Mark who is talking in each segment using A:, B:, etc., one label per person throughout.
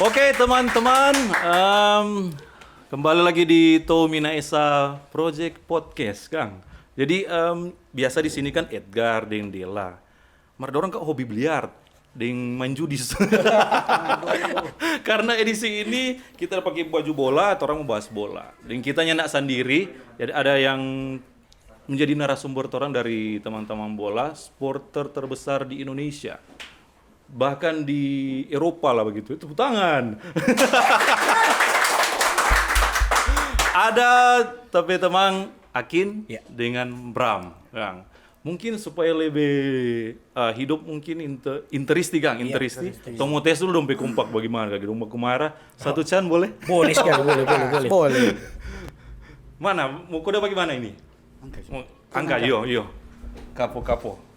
A: Oke teman-teman, kembali lagi di Tomina Esa Project Podcast, Kang. Jadi biasa di sini kan Edgar, deng Dela. Mar dorang kok hobi biliar, deng main judis. Karena edisi ini kita pakai baju bola, atau orang mau bahas bola. Dan kita nyenak sendiri, jadi ada yang menjadi narasumber orang dari teman-teman bola, supporter terbesar di Indonesia. Bahkan di Eropa lah begitu, tepuk tangan. Ada tapi teman Akin dengan Bram, Kang. Mungkin supaya lebih hidup mungkin interisti Kang, interisti. Tomo tes dulu dong kompak bagaimana kaki rumah kumara. Satu can boleh?
B: Boleh sekali, boleh.
A: Mana? Mau kode bagaimana ini? Angka, yo. Capo.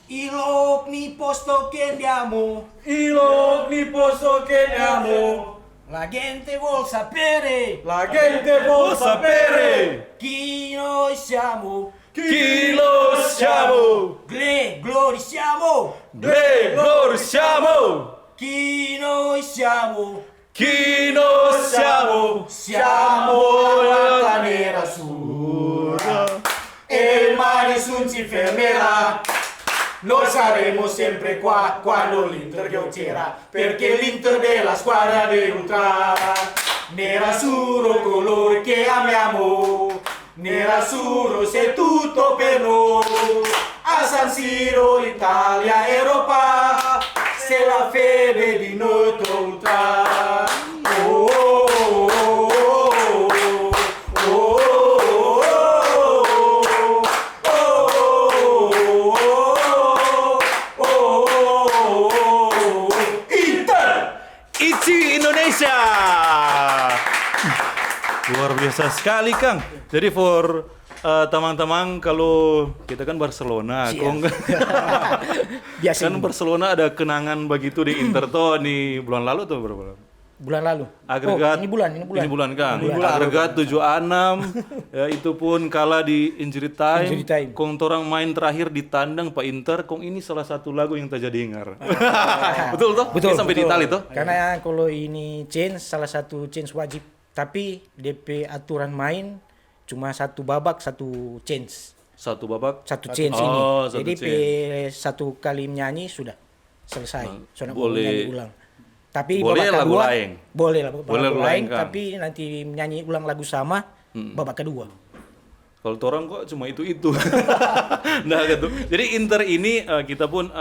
B: Ilok ni posto che andiamo, la gente vuol sapere chi noi siamo, glorisiamo, chi noi siamo, siamo la nerazzurra e il mare nessuno ci fermerà. Noi saremo sempre qua quando l'Inter giocherà, perché l'Inter è la squadra dell'Ultra. Nerazzurro colore che amiamo, nerazzurro sei tutto per noi. A San Siro, Italia, Europa, sei la fede di noi Ultra.
A: Indonesia. Luar biasa sekali Kang. Jadi for teman-teman kalau kita kan Barcelona,
B: Biasa
A: kan Barcelona ada kenangan begitu di Inter toh nih bulan lalu tuh berapa?
B: Bulan lalu.
A: Agregat.
B: Ini bulan
A: Kang. Agregat 7-6. Ya, itu pun kalah di injury time. Kong torang main terakhir di tandang Pak Inter. Kong ini salah satu lagu yang tak jadi dengar. Betul toh?
B: Betul.
A: Sampai di Itali toh?
B: Karena kalau ini salah satu change wajib. Tapi DP aturan main cuma satu babak satu change.
A: Satu babak?
B: Satu change ini. Jadi satu kali menyanyi sudah selesai. Sudah
A: boleh
B: menyanyi ulang. Tapi
A: boleh
B: babak
A: lagu
B: kedua
A: lain.
B: Boleh lagu lain,
A: kan?
B: tapi nanti menyanyi ulang lagu sama babak kedua.
A: Kalau orang kok cuma itu. Nah gitu. Jadi Inter ini kita pun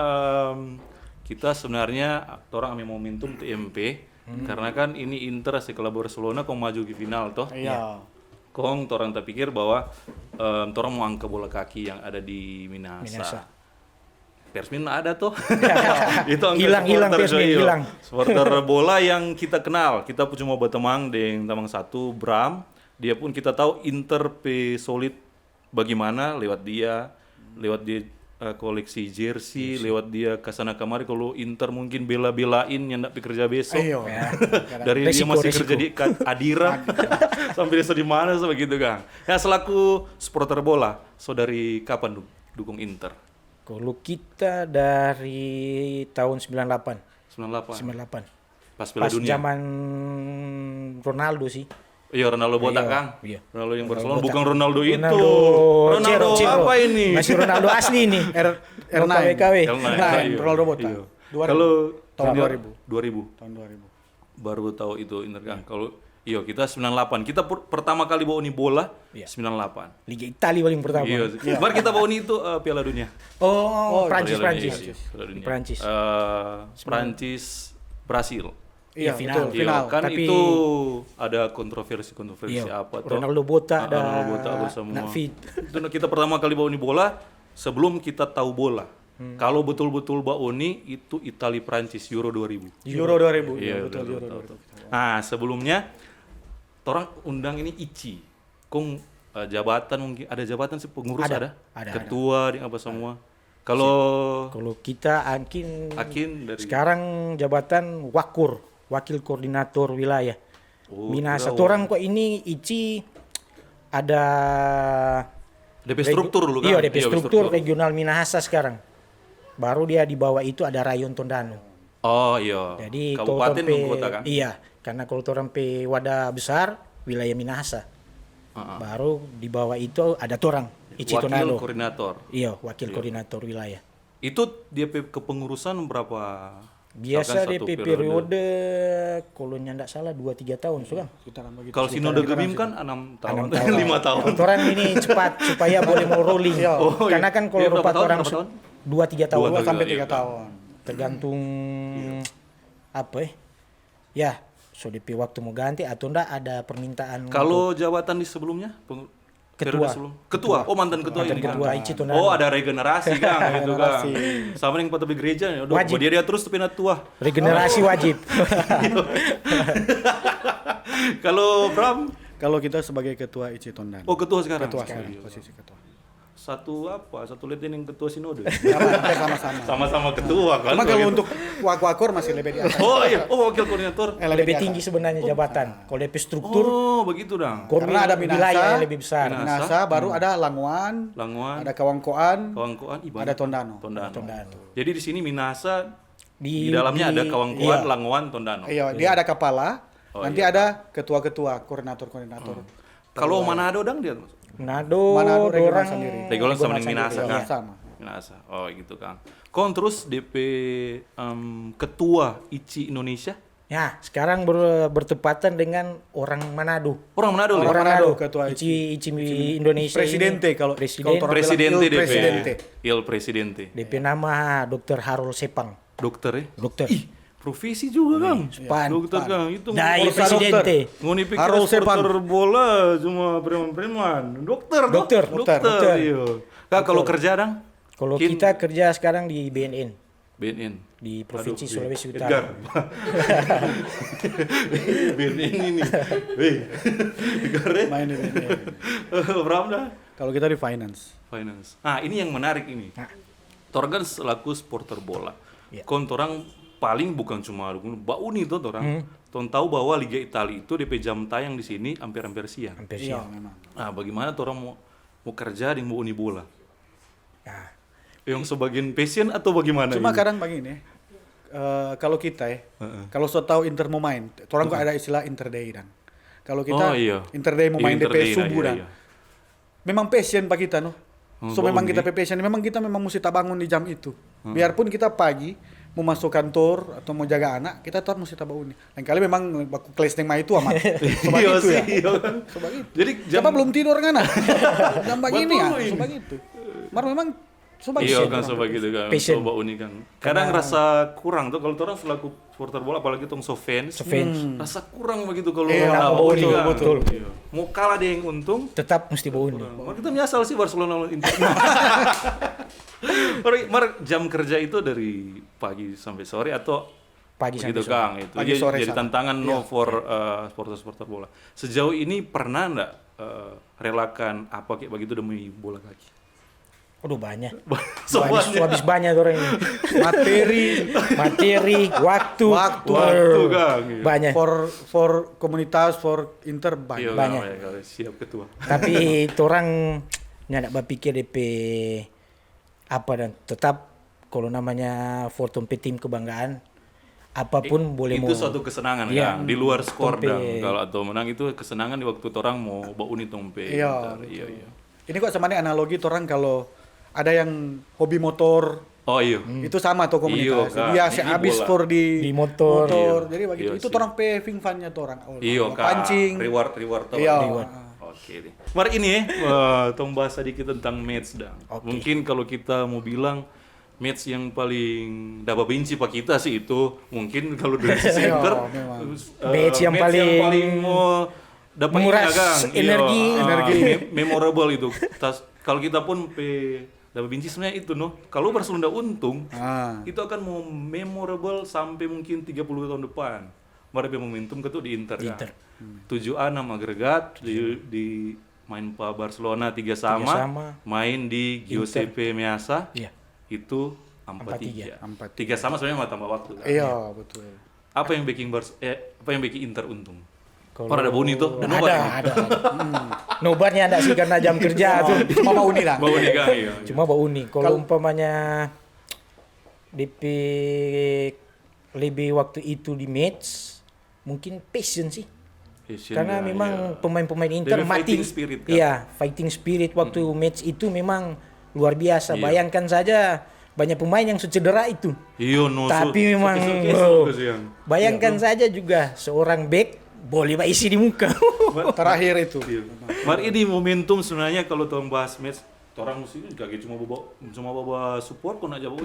A: kita sebenarnya orang ambil momentum TMP karena kan ini Inter sekelas Barcelona kong maju ke final toh.
B: Iya.
A: Kong orang tak pikir bahwa orang mau angkat bola kaki yang ada di Minahasa. Persmin ada tuh. Itu
B: hilang Persmin hilang.
A: Supporter bola yang kita kenal. Kita pun cuma berteman dengan tamang satu Bram. Dia pun kita tahu Inter solid bagaimana lewat dia koleksi jersey, lewat dia kesana kemari. Kalau Inter mungkin bela-belain yang ndak bekerja besok. Dari dia masih kerja di Adira sampai dia di mana begitu Kang. Ya selaku supporter bola, saudari kapan dukung Inter?
B: Kalau kita dari tahun 98.
A: Pas Piala Dunia.
B: Zaman Ronaldo sih.
A: Iya, Ronaldo botak Kang.
B: Iya.
A: Ronaldo yang Barcelona bukan Ronaldo itu.
B: Ronaldo
A: apa ini?
B: Masih Ronaldo asli ini.
C: R9.
B: Ronaldo botak.
A: Iya. Kalau
B: tahun
A: 2000.
C: Tahun 2000.
A: Baru tahu itu Inter Kang. Kalau kita 98. Kita pertama kali bawa ini bola 98.
B: Liga Italia paling pertama.
A: Iya. Kemarin kita bawa ini itu Piala Dunia.
B: Prancis.
A: Prancis, Brasil.
B: Iya, final.
A: Kan
B: tapi
A: itu ada kontroversi apa tuh.
B: Ronaldo botak
A: semua. Itu kita pertama kali bawa ini bola sebelum kita tahu bola. Kalau betul-betul Baoni itu Italia Prancis Euro 2000. Iya, betul. Nah, sebelumnya orang undang ini Ici. Kong jabatan mungkin ada jabatan sih pengurus ada. Ketua apa semua. Kalau
B: kita Akin
A: dari
B: sekarang jabatan wakil koordinator wilayah. Minahasa. Orang kok ini Ici ada
A: DP struktur dulu kan?
B: Iya, DP struktur regional Minahasa sekarang. Baru dia di bawah itu ada Rayon Tondano.
A: Oh iya.
B: Jadi
A: Kabupaten
B: kalau
A: dan kota kan?
B: Iya, karena kalau orang pe wadah besar wilayah Minahasa. Baru di bawah itu ada orang Ici
A: Wakil
B: Tonado.
A: koordinator.
B: Iya, wakil koordinator wilayah.
A: Itu dia kepengurusan berapa?
B: Biasa
A: Misalkan
B: DP
A: satu
B: periode kalau ndak salah 2-3 tahun, Sugang.
A: Kalau Sinode Gemim kan 6 tahun, 5 tahun.
B: Orang ini cepat supaya boleh mau rolling.
A: Oh, iya.
B: Karena kan kalau
A: Iya, berapa
B: rupat
A: tahun,
B: orang
A: berapa tahun?
B: 2-3 tahun.
C: 2 sampai 3
A: Iya.
C: tahun.
B: Tergantung apa ya. So DP waktu mau ganti atau ndak ada permintaan
A: Kalau jabatan di sebelumnya?
B: Ketua.
A: Periode sebelum? Ketua. Oh, mantan ketua
B: Mantan
A: ini.
B: ketua
A: kan?
B: Ici Tonado.
A: Oh, ada regenerasi kan gitu kan.
C: Regenerasi.
A: Sama yang patah gereja ya. Udah,
B: Wajib.
A: dia terus tapi tua.
B: regenerasi wajib.
A: Kalau Bram,
C: Kalau kita sebagai ketua Ici Tondan.
A: oh ketua sekarang.
C: Ketua
A: Sekarang.
C: sekarang, posisi ketua.
A: Satu lihat yang ketua sinode.
C: Sama-sama.
A: Sama-sama ketua kan.
C: Cuma kalau
A: gitu.
C: untuk wakor masih lebih di atas.
A: Oh iya, oh wakil koordinator.
B: Lebih tinggi sebenarnya jabatan. Kalau DP struktur
A: Oh, begitu dong.
C: Karena ada Minasa,
B: wilayah yang lebih besar.
C: Minasa, baru ada Languan,
A: Languan,
C: ada Kawangkoan,
A: Kawangkoan,
C: ada Tondano.
A: Tondano. Jadi di sini Minasa
B: Di-
A: di dalamnya
B: di-
A: ada Kawangkoan,
B: iya.
A: Languan, Tondano.
C: Iya, dia ada kepala,
A: Oh,
C: nanti
A: iya.
C: ada ketua-ketua, koordinator-koordinator.
A: Kalau Manado dang dia
B: Manado,
C: Manado regional
B: orang
C: sendiri.
A: regional sama dengan Minasa
C: Iya,
A: kan?
C: sama.
A: Minasa. Oh gitu kan. Kon terus DP ketua ICI Indonesia.
B: Ya, sekarang bertepatan dengan orang Manado.
A: Orang Manado
C: Orang
A: ya?
C: Manado, ketua
B: Ici Indonesia
C: Presidente
B: ini.
C: kalau
B: Presiden.
C: kalau orang
A: Presidente
C: bilang,
A: DP.
C: Presidente.
A: Il Presidente.
B: DP nama Dr. Harold Sepang.
A: Dokter ya?
B: Dokter.
A: Ih, profesi juga Kang.
B: Pan,
A: Dokter Kang, itu
B: Nah,
C: Urus
B: Presidente.
A: Ngoni pikir
C: Harold Sepan.
A: supporter bola cuma preman-preman. Dokter, dong.
B: Dokter.
A: Dokter. Iya. Kak kalau kerja dang?
B: Kalau
A: Mungkin
B: kita kerja sekarang di BNN
A: BNN.
B: di Provinsi
A: Aduh,
B: Sulawesi
A: Edgar.
B: Utara.
A: BNN ini. Wih. Edgar ya?
C: Main di sini.
A: Bram dah.
C: Kalau kita di finance.
A: Finance. Nah, ini yang menarik ini.
B: Nah.
A: Torgan selaku supporter bola.
B: Iya.
A: Kon torang paling bukan cuma bauni tuh torang. Ton tahu bahwa Liga Italia itu DP jam tayang di sini hampir-hampir siang.
B: Hampir
C: Iya,
B: siang.
C: memang.
A: Nah, bagaimana torang mau kerja di mau uni bola?
B: Nah,
A: Yang sebagian passion atau bagaimana?
C: Cuma
A: ini?
C: kadang begini, kalau kita kalau so tahu Inter mau main, orang kok ada istilah Interday dan. Kalau kita
A: Oh, iya.
C: Interday mau main
A: Interday,
C: DP subuh
A: iya,
C: dan.
A: iya.
C: Memang passion pak kita no. So
A: bangun
C: memang kita
A: nih.
C: passion, memang kita mesti tak bangun di jam itu. Biarpun kita pagi mau masuk kantor atau mau jaga anak, kita tetap mesti tak bangun. Lain kali memang baku kelas neng itu amat. Sobat
A: Iya
C: itu
A: sih,
C: ya.
A: iya kan.
C: Sobat itu.
A: Jadi
C: Siapa belum tidur kan? Jam begini ya,
A: Betul, ini.
C: sobat itu. Mar memang sobat
A: Iya
C: itu.
A: kan sobat gitu kan,
B: Passion.
A: coba unik kan. Kadang rasa kurang tuh kalau orang selaku supporter bola apalagi tong fans,
B: Fans.
A: rasa kurang begitu kalau
C: Iya,
A: mau
B: betul,
A: unik kan.
B: betul.
A: Iya. Mau kalah dia yang untung.
B: tetap mesti bauni.
A: Mar kita menyesal sih Barcelona lawan Inter. Mar jam kerja itu dari pagi sampai sore atau
B: Pagi
A: begitu
B: sampai sore.
A: Kang itu
C: Pagi,
A: jadi,
C: sore,
A: jadi
C: sama.
A: tantangan for supporter bola. Sejauh ini pernah enggak relakan apa kayak begitu demi bola kaki?
B: Aduh banyak.
A: Soalnya
B: Habis banyak orang ini. Materi, waktu,
A: waktu Kang. Iya.
B: banyak.
C: For komunitas, for Inter
A: Iya,
C: banyak.
B: banyak.
A: Kang, ya, kalau siap ketua.
B: Tapi orang nyak berpikir DP apa dan tetap kalau namanya Fortune tim kebanggaan apapun boleh
A: Itu
B: mau
A: suatu kesenangan
B: Iya.
A: Kang, di luar skor
B: Tompe.
A: dang. Kalau atau menang itu kesenangan di waktu orang mau bauni tompe.
C: Iya,
A: Bentar, iya, iya.
C: Ini kok sama nih analogi orang kalau ada yang hobi motor,
A: Oh iya.
C: itu sama tuh komunitas.
A: Iya, Kak.
C: Dia
A: Ini
C: habis
A: bola.
C: for
B: di motor.
A: Iya.
C: Jadi begitu.
A: Iya
C: Itu
A: sih.
C: orang paving fun-nya tuh orang. Oh,
A: Iya Kak.
C: pancing.
A: Reward tuh.
C: Iya.
A: Oke deh. Mari ini tong bahas sedikit tentang match dang.
B: Oke.
A: Mungkin kalau kita mau bilang match yang paling dapat benci pak kita sih itu mungkin kalau dari sisi
C: Iya,
A: Inter
C: memang.
B: Match yang paling
A: mau dapat
B: menguras
A: ini, Kang. Iya,
B: energi.
C: Energi.
A: Memorable itu. Kalau kita pun dapat benci sebenarnya itu no. Kalau Barcelona untung itu akan mau memorable sampai mungkin 30 tahun depan. Mereka momentum ketua di Inter.
B: Di
A: Kang.
B: Inter.
A: 7-6 agregat di main pa Barcelona 3 sama,
B: sama.
A: main di Giuseppe Meazza
B: Iya.
A: itu 4-3.
C: 4-3.
A: 3 sama sebenarnya mau tambah waktu kan.
C: Iya, betul.
A: Apa yang bikin Inter untung?
B: Kalau-
A: Orang ada Boni tuh, dan nobar ini.
B: ada. Nobarnya ada sih karena jam kerja tuh.
C: Cuma mau uni lah.
A: Bawa nikah iya.
B: Cuma bau unik. Kalau umpamanya DP lebih waktu itu di match mungkin passion sih. Karena memang pemain-pemain Inter
A: Lebih
B: mati.
A: fighting spirit, kan?
B: Iya, fighting spirit waktu match itu memang luar biasa. Bayangkan saja banyak pemain yang cedera itu.
A: Iya, no.
B: Tapi memang bayangkan saja juga seorang back boleh isi di muka.
C: Terakhir itu.
A: Mari ini momentum sebenarnya kalau tuan bahas match, orang musim ini kaget cuma bawa support kok nak jawab.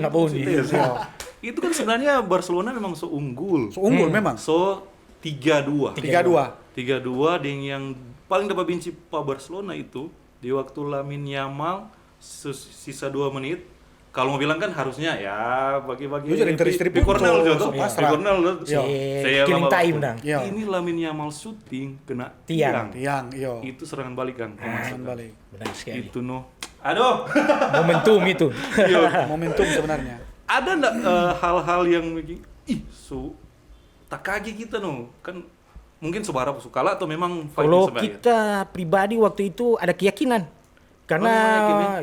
A: Itu kan sebenarnya Barcelona memang so unggul.
C: So unggul memang.
A: So 3-2.
C: 3-2
A: dengan yang paling dapat benci Pak Barcelona itu di waktu Lamine Yamal sisa 2 menit. Kalau mau bilang kan harusnya ya bagi-bagi
C: di
A: corner
C: contoh.
A: di corner
B: Saya killing time dong.
A: Ini Lamine Yamal shooting kena
C: tiang,
A: itu serangan balik Kang.
C: Serangan balik.
B: Benar sekali.
A: Itu no. Aduh.
B: Momentum itu.
C: Momentum sebenarnya.
A: Ada enggak hal-hal yang tak kaget kita no? Kan mungkin sebarang kalah atau memang
B: kalau kita pribadi waktu itu ada keyakinan. Karena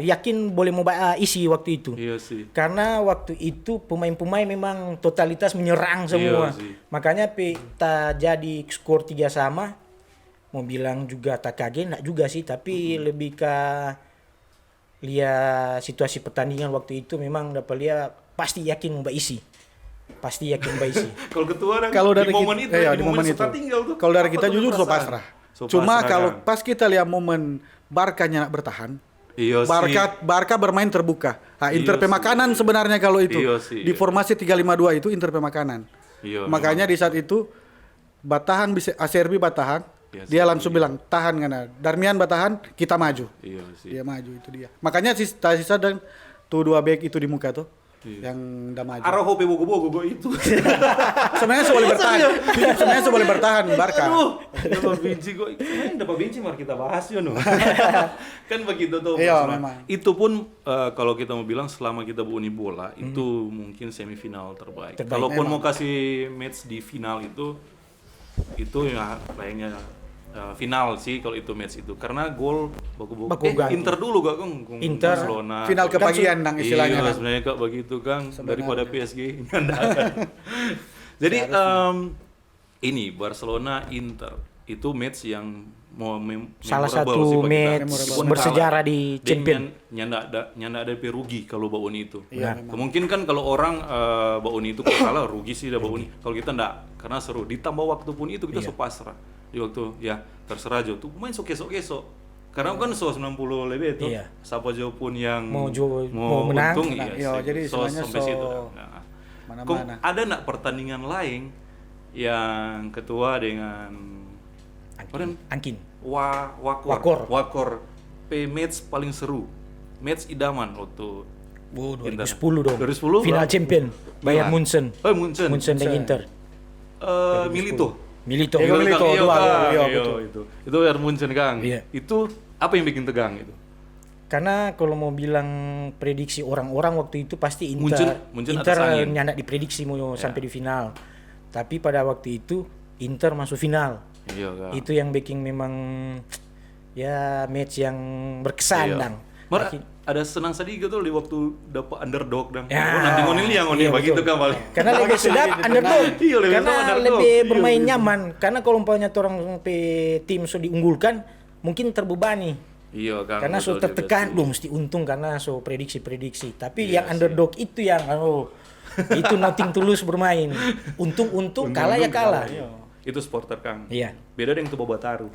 B: yakin boleh mau isi waktu itu.
A: Iya sih.
B: Karena waktu itu pemain-pemain memang totalitas menyerang semua.
A: Iya sih.
B: Makanya kita jadi skor 3 sama. Mau bilang juga tak kaget, enggak juga sih. Tapi lebih ke lihat situasi pertandingan waktu itu memang dapat lihat pasti yakin mau isi. Pasti yakin mau isi.
A: Kalau dari momen itu,
C: di momen itu. Kalau dari kita jujur so pasrah. Cuma kalau pas kita lihat momen Barkanya nak bertahan, Barca bermain terbuka. Nah, Inter pemakanan sebenarnya kalau itu. Di formasi 3-5-2 itu Inter pemakanan. Makanya di saat itu Batahan bisa Acerbi Batahan, dia langsung bilang tahan karena Darmian Batahan, kita maju. Dia maju itu dia. Makanya sisa dan tuh 2 back itu di muka tuh. Yang udah maju.
A: Araujo bogo itu.
C: Sebenarnya boleh bertahan Barca.
A: Aduh, dapat benci kok. Dapat benci mari kita bahas ya no. Kan begitu tuh.
C: Iya, memang.
A: Itu pun kalau kita mau bilang selama kita bunyi bola itu mungkin semifinal terbaik. Kalaupun mau kasih match di final itu ya kayaknya final sih kalau itu match itu karena gol baku Inter dulu gak Kang?
B: Inter
A: Barcelona.
C: Final kebagian Nang istilahnya.
A: Iya, sebenarnya Kak begitu Kang daripada PSG. Jadi ini Barcelona Inter itu match yang
B: salah satu match bersejarah di Champions.
A: Nyanda ada rugi kalau Bauni itu.
C: Iya,
A: mungkin kan kalau orang Bauni itu kalau kalah rugi sih dah Bauni. Kalau kita enggak karena seru. Ditambah waktu pun itu kita so pasrah. Di waktu ya terserah aja tuh main so kesok karena kan so 90 lebih itu siapa jauh pun yang mau
B: menang
A: untung
C: jadi
A: sampai situ.
C: Mana-mana.
A: Ada enggak pertandingan lain yang ketua dengan
B: Angkin
A: Wakor match paling seru match idaman waktu
B: 2010 dong
A: 2010
B: final champion Bayern Munchen dan Inter Milito
A: itu Bayern Munchen Kang. Itu apa yang bikin tegang itu?
B: Karena kalau mau bilang prediksi orang-orang waktu itu pasti Inter nyandak diprediksi mau sampai di final. Tapi pada waktu itu Inter masuk final. Itu yang bikin memang ya match yang berkesan dang.
A: Ada senang sedih gitu di waktu dapat underdog dan nanti ngonin begitu kan paling.
B: Karena lebih sedap underdog. Karena lebih bermain nyaman. Karena kalau umpamanya orang tim sudah diunggulkan mungkin terbebani.
A: Iya kan.
B: Karena so tertekan, mesti untung karena so prediksi. Tapi yang underdog itu yang itu nothing tulus bermain. Untung kalah ya kalah.
A: Itu supporter Kang.
B: Iya.
A: Beda dengan tuh Bataru.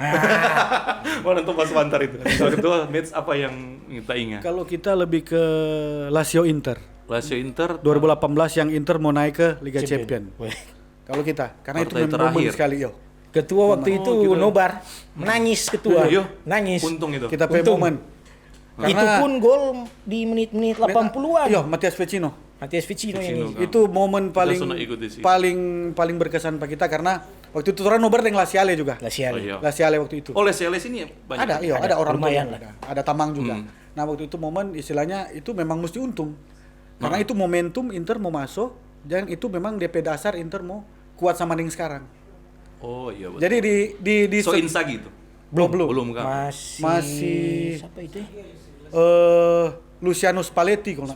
A: Mana tuh pas Bantar itu. Kalau kedua match apa yang kita ingat?
C: Kalau kita lebih ke Lazio Inter 2018 yang Inter mau naik ke Liga Champion. Kalau kita karena itu memorable sekali
B: Ketua waktu itu Nobar menangis ketua. Nangis.
A: Untung itu.
C: Kita momen.
B: Itu pun gol di menit-menit 80-an.
C: Iya, Matias Vecino ini. Itu momen paling berkesan bagi kita karena waktu itu orang nobar dengan Laziale juga. Laziale waktu itu.
A: Laziale sini banyak.
C: Ada orang
B: lumayan
C: lah. Ada Tamang juga. Nah, waktu itu momen istilahnya itu memang mesti untung. Karena itu momentum Inter mau masuk dan itu memang DP dasar Inter mau kuat sama dengan sekarang.
A: Oh iya betul.
C: Jadi di
A: Inzaghi itu.
C: Belum
A: kan.
B: Masih siapa itu?
C: Luciano Spalletti kalau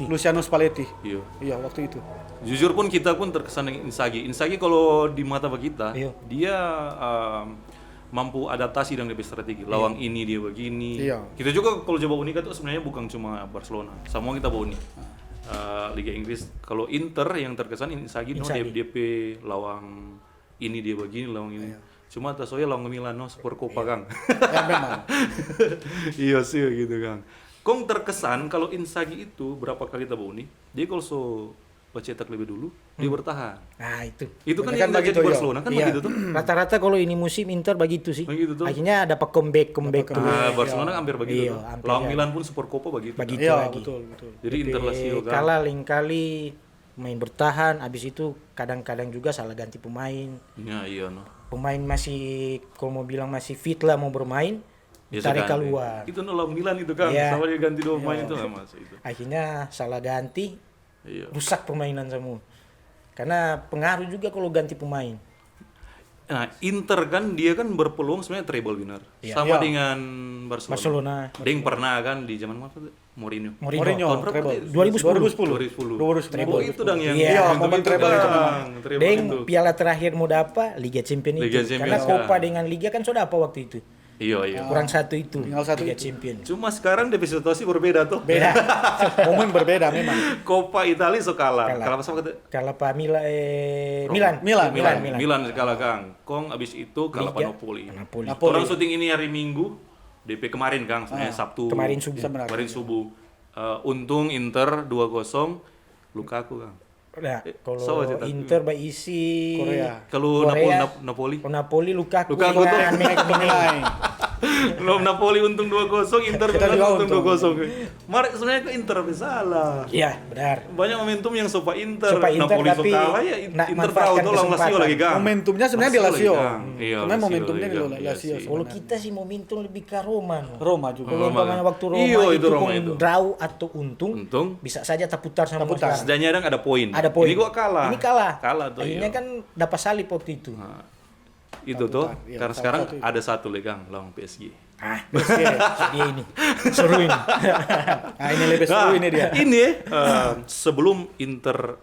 C: Luciano Spalletti.
A: Iya.
C: Iya, waktu itu.
A: Jujur pun kita pun terkesan dengan Inzaghi. Inzaghi kalau di mata kita, dia mampu adaptasi dengan lebih strategi. Lawang ini dia begini.
C: Iya.
A: Kita juga kalau coba Unika itu sebenarnya bukan cuma Barcelona. Semua kita bawa Unik. Liga Inggris. Kalau Inter yang terkesan Inzaghi. DP lawang ini dia begini, lawang ini. Iya. Cuma tasoya lawang Milan Super Copa Kang.
C: Ya memang.
A: Iya sih gitu Kang. Kong terkesan kalau Inzaghi itu berapa kali tahu nih? Dia kalau cetak lebih dulu, dia bertahan.
B: Nah itu.
A: Itu kan yang begitu, di Barcelona kan begitu tuh.
B: Rata-rata kalau ini musim Inter begitu sih.
A: Begitu tuh.
B: Akhirnya dapat comeback.
A: Barcelona hampir begitu. Lawan Milan pun Super Copa begitu.
B: Begitu lagi.
C: Betul.
A: Jadi Inter Lazio kan.
B: Kalah lain kali main bertahan, habis itu kadang-kadang juga salah ganti pemain.
A: Iya.
B: Pemain masih kalau mau bilang masih fit lah mau bermain. Tarik keluar.
A: Itu lawan Milan itu kan. Sama dia ganti 2 pemain itu enggak masuk itu.
B: Akhirnya salah ganti. Rusak permainan semua. Karena pengaruh juga kalau ganti pemain.
A: Nah, Inter kan dia kan berpeluang sebenarnya treble winner. Sama dengan Barcelona. Dia yang pernah kan di zaman apa tuh? Mourinho.
C: Tahun berapa?
A: 2010. Treble itu dong yang
C: momen treble itu.
B: Deng piala terakhir mau dapat Liga Champions itu. Karena Copa dengan Liga kan sudah apa waktu itu.
A: Iya.
B: Kurang satu itu.
C: Tinggal satu
B: Liga
C: itu.
B: Champions.
A: Cuma sekarang divisi situasi berbeda tuh.
B: Beda.
C: Momen berbeda memang.
A: Coppa Italia kalah. Kalah sama
B: kalah Pak
A: Milan kalah Kang. Kong abis itu kalah Pak Napoli. Orang syuting ini hari Minggu. DP kemarin Kang, Sabtu.
B: Kemarin
A: subuh. Untung Inter 2-0 Lukaku Kang.
B: Nah, kalau Inter isi
C: Korea.
A: Kalau Napoli
B: Lukaku
A: tuh Napoli untung 2-0, Inter untung 2-0. Sebenarnya ke Inter salah.
B: Iya, benar.
A: Banyak momentum yang sopa Inter
B: Napoli
A: tapi kalah ya Inter tahu tuh lawan Lazio lagi Kang.
C: Momentumnya sebenarnya di Lazio.
A: Iya,
C: momentumnya di Lazio.
B: Kalau kita sih momentum lebih ke Roma
C: juga.
B: Kalau umpamanya waktu Roma itu draw atau untung bisa saja terputar sama Barca.
A: Setidaknya ada poin. Ini gua kalah.
B: Ini kalah.
A: Tuh.
B: Akhirnya kan dapat salib waktu itu.
A: Itu tuh karena sekarang ada satu lagi Kang lawan PSG.
B: PSG dia ini seru ini.
C: Ini lebih seru ini dia.
A: Ini sebelum Inter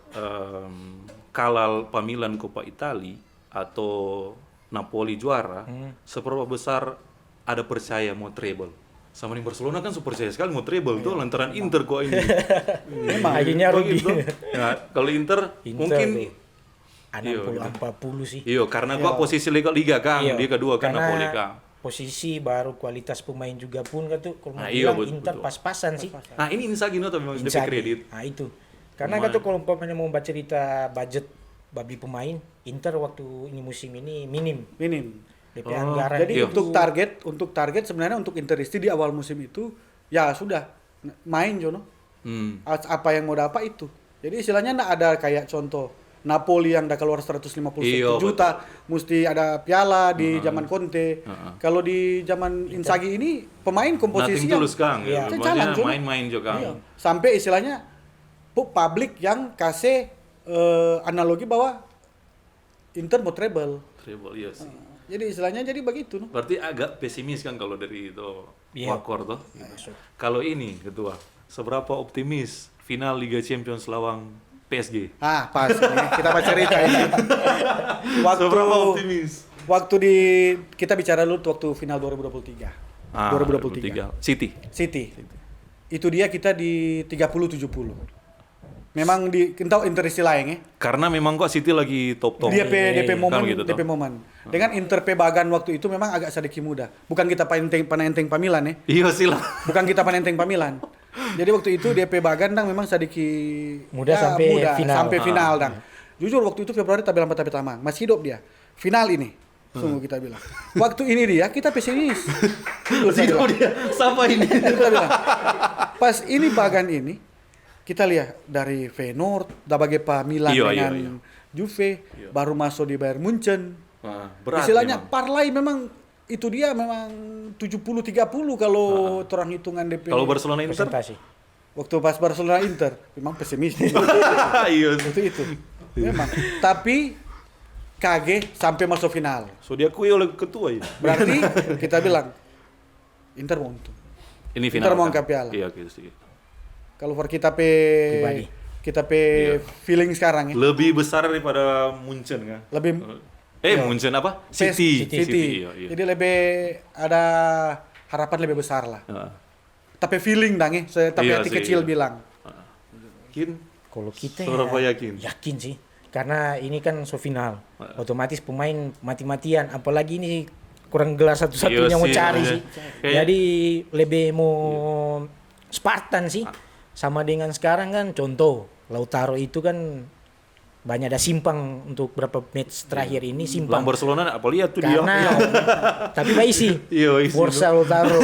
A: kalah Milan Coppa Italia atau Napoli juara, seberapa besar ada percaya mau treble. Sama di Barcelona kan super percaya sekali mau treble tuh lantaran Inter kok ini.
B: Memang akhirnya rugi.
A: Kalau Inter mungkin
B: 40 sih.
A: Iya, karena gua posisi Liga Kang, dia kedua kan Napoli Kang.
B: Posisi baru kualitas pemain juga pun kan tuh kalau bilang Inter pas-pasan sih.
A: Nah, ini Inzaghi tapi memang DP kredit.
B: Nah, itu. Karena kan tuh kalau umpamanya mau baca cerita budget babi pemain, Inter waktu ini musim ini minim. DP anggaran.
C: Jadi untuk target sebenarnya untuk Interisti di awal musim itu ya sudah main Jono. Apa yang mau dapat itu. Jadi istilahnya enggak ada kayak contoh Napoli yang udah keluar 150 juta, mesti ada piala di zaman Conte. Kalau di zaman Inzaghi ini pemain komposisi yang
A: main-main juga.
C: Iya. Sampai istilahnya publik yang kasih analogi bahwa Inter mau treble.
A: Iya sih.
C: Jadi istilahnya jadi begitu.
A: Berarti agak pesimis kan kalau dari itu Wakor tuh. Kalau ini ketua, seberapa optimis final Liga Champions lawan PSG.
C: Pas nih kita baca cerita ini.
A: Seberapa optimis?
C: Waktu kita bicara dulu waktu final 2023. 2023. City. Itu dia kita di 30-70. Memang kita Interisti lain ya.
A: Karena memang kok City lagi top.
C: DP momen. Dengan Inter Bagan waktu itu memang agak sedikit mudah. Bukan kita panenteng Pamilan ya.
A: Iya sih lah.
C: Bukan kita panenteng Pamilan. Jadi waktu itu DP Bagan memang sedikit
B: mudah
C: sampai final dang. Jujur waktu itu Februari tabel 4 pertama masih hidup dia. Final ini. Sungguh kita bilang. Waktu ini dia kita pesimis.
A: Jujur dia. Siapa ini?
C: Kita bilang. Pas ini Bagan ini kita lihat dari Feyenoord, bagi Milan dengan Juve, baru masuk di Bayern Munchen. Istilahnya parlay memang itu dia memang 70-30 kalau terang hitungan DP.
A: Kalau Barcelona Inter
C: waktu pas Barcelona Inter memang pesimis. Iya, itu. Memang. Tapi KG sampai masuk final.
A: So diakui oleh ketua ya.
C: Berarti kita bilang Inter mau untung.
A: Ini final.
C: Inter mau angkat piala.
A: Iya, gitu sih.
C: Kalau for kita feeling sekarang ya.
A: Lebih besar daripada Munchen kan?
C: Lebih
A: Munchen apa? City.
C: Iya. Jadi lebih ada harapan lebih besar lah. Tapi feeling tapi hati kecil bilang.
A: Yakin?
B: Kalau kita yakin sih. Karena ini kan final. Otomatis pemain mati-matian, apalagi ini kurang gelar satu-satunya mau cari sih. Jadi lebih mau Spartan sih. Sama dengan sekarang kan contoh Lautaro itu kan banyak ada simpang untuk berapa match terakhir ini simpang.
A: Barcelona apa lihat tuh
B: dia. Tapi isi. Borsa Lautaro.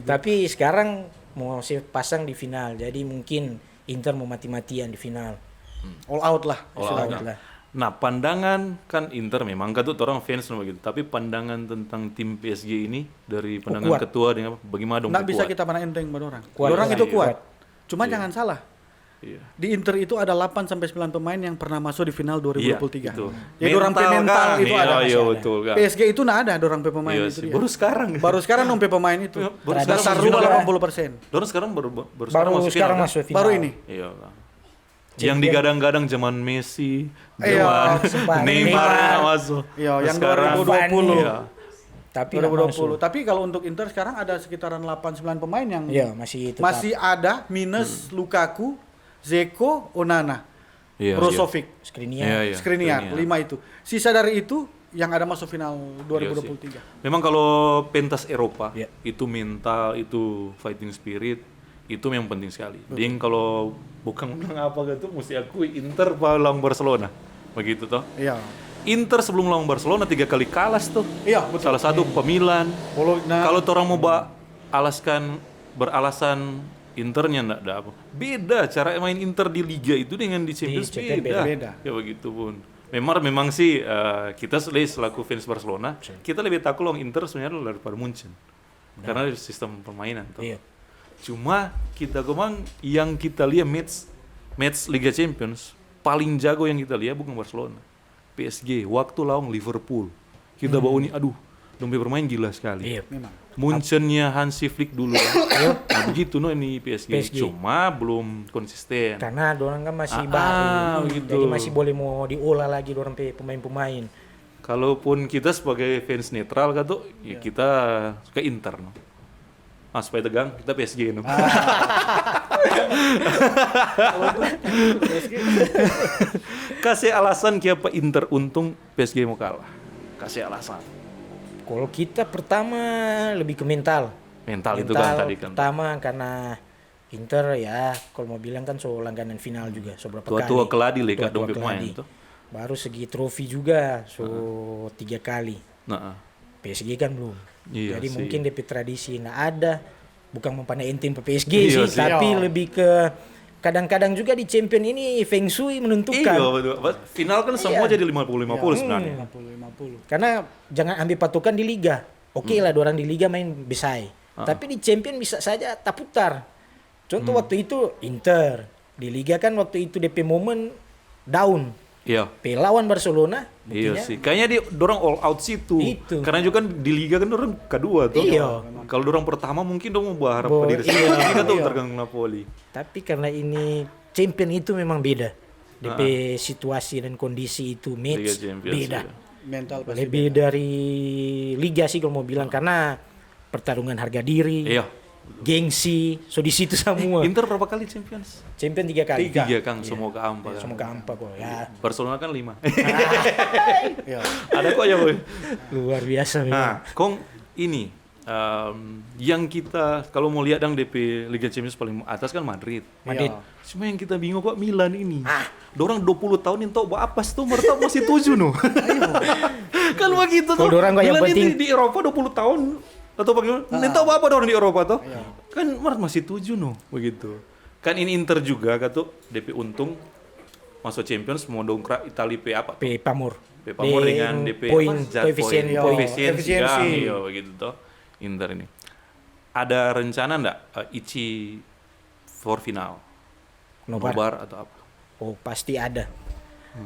B: Tapi sekarang mau pasang di final. Jadi mungkin Inter mau mati-matian di final.
C: All out lah.
A: Nah, pandangan kan Inter memang kan tuh orang fans begitu. Tapi pandangan tentang tim PSG ini dari pandangan ketua dengan bagaimana dong?
C: Nggak bisa kita pandangin tentang orang. Orang itu kuat. Cuma jangan salah. Di Inter itu ada 8 sampai 9 pemain yang pernah masuk di final 2023. Jadi orang mental itu ada.
A: Betul, kan.
C: PSG itu nggak ada orang pemain itu dia.
A: Baru sekarang
C: nompe pemain itu. Dasar rubah 80%.
A: Baru sekarang
B: masuk final.
C: Baru ini.
A: Iya. Yang digadang-gadang zaman Messi, zaman Neymar masuk.
C: Iya, yang 2020.
B: Tapi
C: 2020. Tapi kalau untuk Inter sekarang ada sekitaran 8-9 pemain yang masih ada minus Lukaku, Zeko, Onana, Brozovic, Skriniar, 5 itu. Sisa dari itu yang ada masuk final 2023.
A: Memang kalau pentas Eropa itu mental, itu fighting spirit, itu yang penting sekali. Ding kalau bukan menang apa gitu, mesti akui Inter lawan Barcelona, begitu toh?
C: Iya.
A: Inter sebelum lawan Barcelona 3 kali kalah tuh.
C: Iya, betul.
A: Salah satu pemilan. Kalau orang mau beralasan Internya enggak ada apa. Beda cara main Inter di Liga itu dengan di Champions beda. Ya begitu pun. Memang sih kita selaku fans Barcelona, kita lebih takut lawan Inter sebenarnya daripada Munchen. Karena dari sistem permainan tuh. Iya. Cuma kita yang kita lihat match Liga Champions paling jago yang kita lihat bukan Barcelona. PSG waktu lawan Liverpool. Kita bawa ini dompet bermain gila sekali.
B: Iya, memang.
A: Munchennya Hansi Flick dulu kan. Nah, begitu ini PSG. Cuma belum konsisten.
B: Karena dorang kan masih baru. Gitu. Jadi masih boleh mau diolah lagi dorang pemain-pemain.
A: Kalaupun kita sebagai fans netral kan tuh, kita suka Inter. No? Supaya tegang, kita PSG. No? Kasih alasan kenapa Inter untung PSG mau kalah. Kasih alasan.
B: Kalau kita pertama lebih ke mental
A: itu kan tadi kan.
B: Pertama karena Inter kalau mau bilang kan langganan final juga beberapa kali.
A: Tua keladi lah dong pemain itu.
B: Baru segi trofi juga 3 kali. PSG kan belum.
A: Iya,
B: jadi
A: sih.
B: Mungkin DP tradisi ada. Bukan mempandai tim PSG sih, tapi lebih ke kadang-kadang juga di champion ini Feng Shui menentukan.
A: Iya, betul. Final kan semua jadi 50-50 sebenarnya.
C: 50-50.
B: Karena jangan ambil patokan di liga. Oke lah, orang di liga main besai. Tapi di champion bisa saja tak putar. Contoh waktu itu Inter. Di liga kan waktu itu DP momen down.
A: Iya.
B: Lawan Barcelona.
A: Iya sih. Kayaknya dorang all out situ. Karena juga kan di liga kan dorang kedua tuh.
B: Iya.
A: Kalau dorang pertama mungkin dorang mau berharap pada diri sendiri. Ini kan tuh tergantung Napoli.
B: Tapi karena ini champion itu memang beda. DP situasi dan kondisi itu match beda.
C: Mental pasti
B: lebih beda. Dari liga sih kalau mau bilang karena pertarungan harga diri.
A: Iya.
B: Gengsi, di situ semua.
A: Inter berapa kali Champions
B: 3 kali.
A: 3 Kang, semua ke Ampa.
B: Semua ke Ampa kok ya.
A: Barcelona kan 5. Ada kok ya boy.
B: Luar biasa memang.
A: Kong ini yang kita kalau mau lihat DP Liga Champions paling atas kan Madrid. Cuma yang kita bingung kok Milan ini. Dorang 20 tahun yang tahu apa tuh mereka masih 7 no. Kan begitu tuh.
B: Milan
A: ini di Eropa 20 tahun atau bagaimana? Entah apa orang di Eropa tuh. Kan masih 7 no, begitu. Kan ini Inter juga kan tuh DP untung masuk Champions mau dongkrak Italia apa?
B: Pamor
A: dengan DP koefisiensi. Iya begitu tuh. Inter ini. Ada rencana enggak Ichi for final? Nobar atau apa?
B: Oh, pasti ada.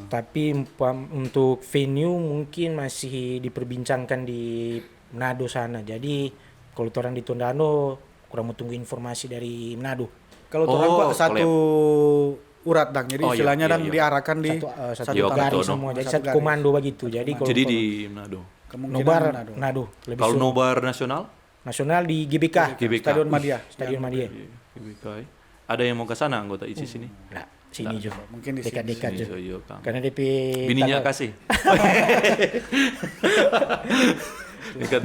B: Tapi untuk venue mungkin masih diperbincangkan di Manado sana. Jadi kalau orang di Tondano kurang mau tunggu informasi dari Manado.
C: Kalau orang satu urat dang, jadi istilahnya dang diarahkan di
B: satu garis semua, jadi satu komando begitu. Jadi
A: di Manado.
B: Nobar Manado.
A: Kalau nobar nasional?
B: Nasional di GBK.
C: Stadion Madia.
A: GBK. Ada yang mau ke sana anggota ICI sini?
B: Nah, sini juga.
C: Mungkin di
B: dekat-dekat juga. Karena DP
A: bininya kasih.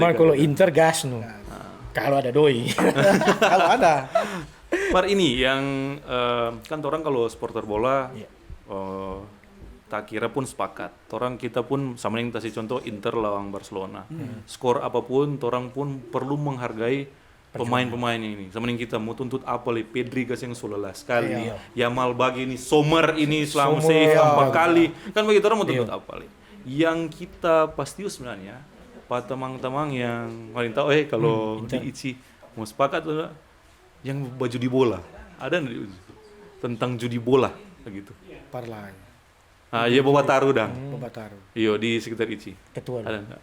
B: Mal kalau Inter gas no. Kalau ada doi.
C: Kalau ada.
A: Mar ini yang kan orang kalau supporter bola tak kira pun sepakat. Orang kita pun sama yang kasih contoh Inter lawan Barcelona. Skor apapun orang pun perlu menghargai pemain-pemain ini. Sama yang kita mau tuntut apa li Pedri kasih yang sudah sekali. Yamal bagi ini Sommer ini selama save 4 kali. Kan bagi orang mau tuntut apa li. Yang kita pasti sebenarnya Pak teman-teman yang paling tahu kalau di ICI mau sepakat enggak yang baju di bola ada tentang judi bola begitu.
C: Parlay.
A: Iya Bobataru dang.
C: Bobataru.
A: Iya di sekitar ICI.
B: Ketua.
A: Ada enggak?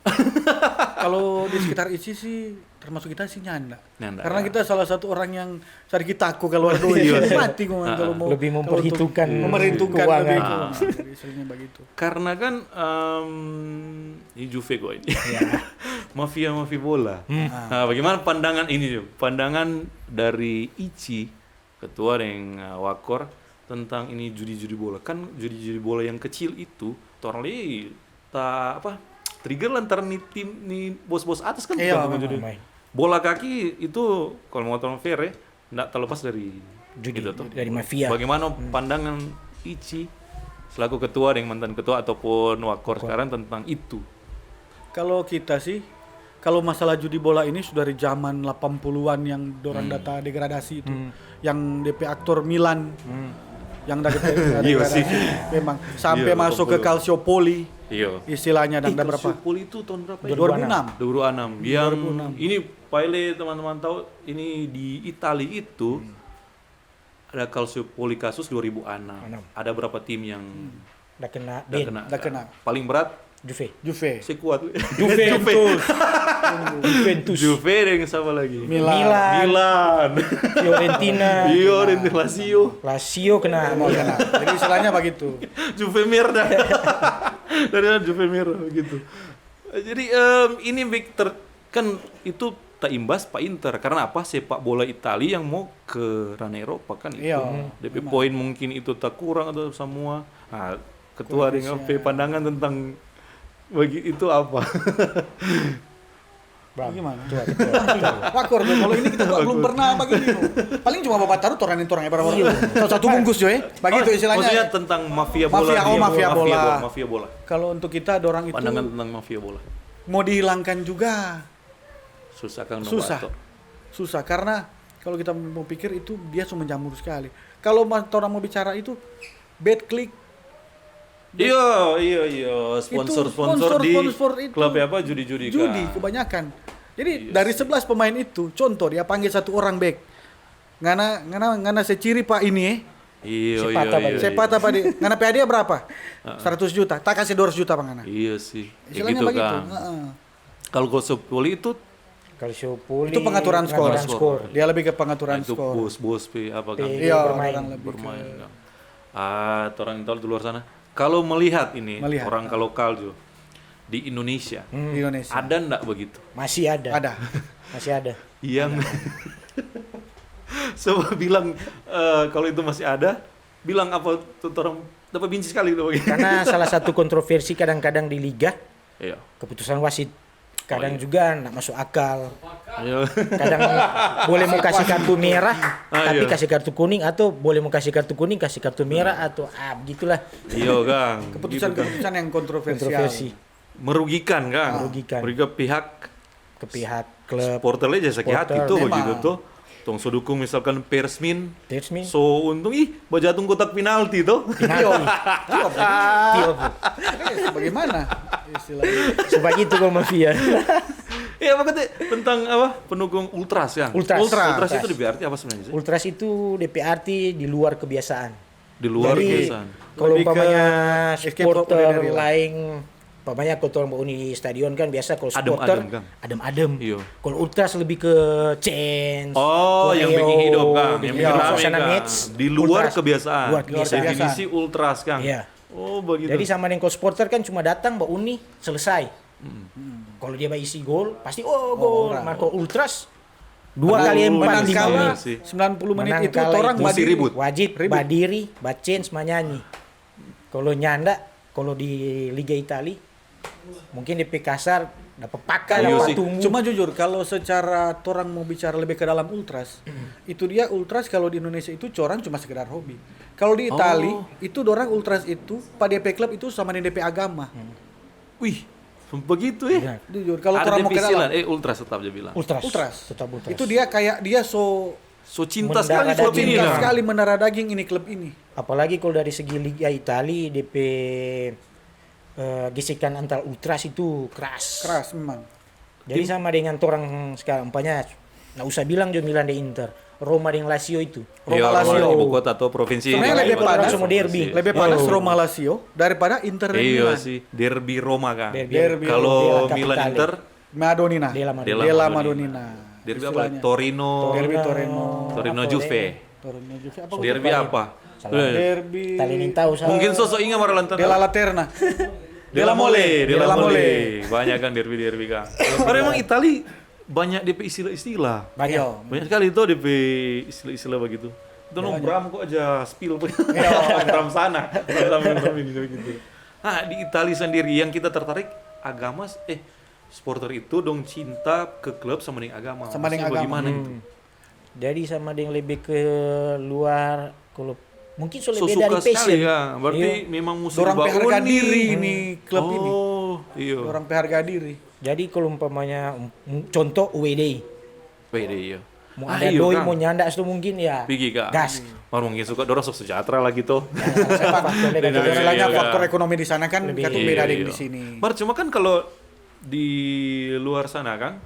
A: Kalau
C: di sekitar ICI sih termasuk kita sih nyanda. Karena kita salah satu orang yang sedikit takut kalau ada doi. Mati kalau mau
B: lebih memperhitungkan
C: lebih istilahnya begitu.
A: Karena kan ini Juve kok ini. Mafia bola. Nah, bagaimana pandangan ini? Pandangan dari ICI ketua dengan Wakor tentang ini judi-judi bola. Kan judi-judi bola yang kecil itu orang trigger lantaran nih bos-bos atas kan bukan judi. Bola kaki itu kalau mau tolong fair enggak terlepas dari
B: judi
A: gitu,
B: dari mafia.
A: Bagaimana pandangan ICI selaku ketua dengan mantan ketua ataupun Wakor sekarang tentang itu?
C: Kalau kita sih kalau masalah judi bola ini sudah dari zaman 80-an yang dorang data degradasi itu. Yang DP aktor Milan. Yang degradasi memang sampai masuk ke Calciopoli. Istilahnya dan berapa?
A: Calciopoli itu tahun berapa ya?
C: 2006.
A: Yang ini Paile teman-teman tahu ini di Italia itu ada Calciopoli kasus 2006. Ada berapa tim yang
B: udah kena.
A: Paling berat
C: Juve.
A: Sekuat.
B: Juventus.
A: Juve dengan sama lagi.
B: Milan. Fiorentina. Lazio kena.
C: Jadi istilahnya begitu.
A: Juve merah. Dari Juve merah begitu. Jadi ini Victor kan itu tak imbas Pak Inter karena apa sepak bola Italia yang mau ke ranah Eropa kan itu. DP poin mungkin itu tak kurang atau semua. Nah, ketua dengan pandangan tentang bagi itu apa?
C: Gimana? Wakor kalau ini kita belum pernah begini. Paling cuma Bobataru torangnya satu bungkus begitu istilahnya.
A: Maksudnya tentang mafia bola. Mafia bola.
C: Kalau untuk kita orang itu
A: pandangan tentang mafia bola.
C: Mau dihilangkan juga susah karena kalau kita mau pikir itu dia cuma menjamur sekali. Kalau orang mau bicara itu bad click.
A: Iya. Sponsor di klub apa judi kan.
C: Judi kebanyakan. Jadi dari 11 pemain itu, contoh dia panggil satu orang back. Ngana seciri Pak ini Sepata Pak di. Ngana PA dia berapa? 100 juta. Tak kasih 200 juta Pak Ngana.
A: Iya sih.
C: Istilahnya
A: gitu
C: begitu.
A: Kalau Calciopoli itu
C: pengaturan skor. Dia lebih ke pengaturan skor.
A: Bos apa kan?
C: Iya,
A: bermain. Orang tahu di luar sana. Kalau melihat orang lokal juga di Indonesia, ada enggak begitu?
B: Masih ada.
A: Yang coba bilang kalau itu masih ada, bilang apa tuh orang dapat benci sekali gitu.
B: Karena salah satu kontroversi kadang-kadang di liga, keputusan wasit kadang juga enggak masuk akal. Kadang boleh mau kasih kartu merah tapi kasih kartu kuning, atau boleh mau kasih kartu kuning kasih kartu merah, atau begitulah.
A: Iya Kang.
C: Keputusan yang kontroversial.
A: Merugikan Kang.
B: Merugikan ke pihak klub.
A: Supporter aja sakit hati tuh begitu tuh. Tong so dukung misalkan Persmin. So untung bajatung kotak penalti tuh.
C: Bagaimana istilahnya?
B: Sebagai itu mafia.
A: Iya makanya tentang apa? Pendukung ultras ya. Ultras itu berarti apa sebenarnya sih?
B: Ultras itu DP arti di luar kebiasaan.
A: Di luar kebiasaan.
B: Kalau umpamanya supporter lain Pamannya kalau orang di stadion kan biasa kalau supporter adem-adem.
A: Iya.
B: Kalau ultras lebih ke chance.
A: Oh, yang bikin hidup Kang. Yang bikin rame Kang.
B: Match,
A: Di luar
B: ultras.
A: kebiasaan.
B: Luar kebiasaan.
A: Definisi ultras Kang.
B: Iya.
A: Oh, begitu.
B: Jadi sama dengan kalau supporter kan cuma datang Mbak Uni selesai. Kalau dia isi gol pasti gol. Marco ultras 2 kali 4
C: 90 menit itu orang
B: ribut. Wajib badiri, bacen, semanyanyi. Kalau nyanda, kalau di Liga Italia mungkin DP kasar dapat pakai dapat tunggu.
C: Cuma jujur kalau secara orang mau bicara lebih ke dalam ultras, itu dia ultras kalau di Indonesia itu orang cuma sekedar hobi. Kalau di Italia itu orang ultras itu pada DP klub itu sama dengan DP agama.
A: Wih, begitu ya.
C: Jujur kalau orang mau ke dalam
A: ultras tetap dia bilang.
C: Ultras.
B: Tetap ultras.
C: Itu dia kayak dia so
A: cinta sekali klub ini
C: lah. Sekali mendarah daging ini klub ini.
B: Apalagi kalau dari segi Liga Italia DP gesekan antar ultras itu keras
C: memang.
B: Jadi sama dengan orang sekarang umpamanya nggak usah bilang jo Milan de Inter, Roma dengan Lazio itu.
C: Roma Lazio
A: ibu kota atau provinsi.
C: Sebenarnya lebih panas
B: semua derby.
C: Lebih panas Roma Lazio daripada Inter dan Milan.
A: Iya sih, derby Roma Kang.
C: Derby.
A: Kalau Milan Inter
C: Madonnina. Della Madonnina.
A: Derby apa? Torino Juve. Derby apa?
C: Derby.
A: Mungkin sosok ingat Marlantan.
C: Della Laterna.
A: Della Mole. Banyak kan derby Kang. Karena emang Itali banyak DP istilah-istilah. Banyak sekali itu DP istilah-istilah begitu. Itu Bram kok aja spill Bram sana. Bram ini begitu. Nah, di Italia sendiri yang kita tertarik agama supporter itu dong cinta ke klub sama dengan agama.
C: Sama dengan agama.
A: Bagaimana itu?
B: Jadi sama dengan lebih ke luar kalau mungkin lebih dari passion.
A: Ya. Berarti memang musuh
C: orang harga diri ini klub ini.
A: Iya.
C: Orang harga diri.
B: Jadi kalau umpamanya contoh UWD.
A: iya.
B: Mau ada doi mau nyanda itu mungkin ya.
A: Pergi Kak.
B: Gas.
A: Orang mungkin suka dorong sok sejahtera lah gitu.
C: Istilahnya faktor ekonomi di sana kan beda dengan di sini.
A: Cuma kan kalau di luar sana Kang,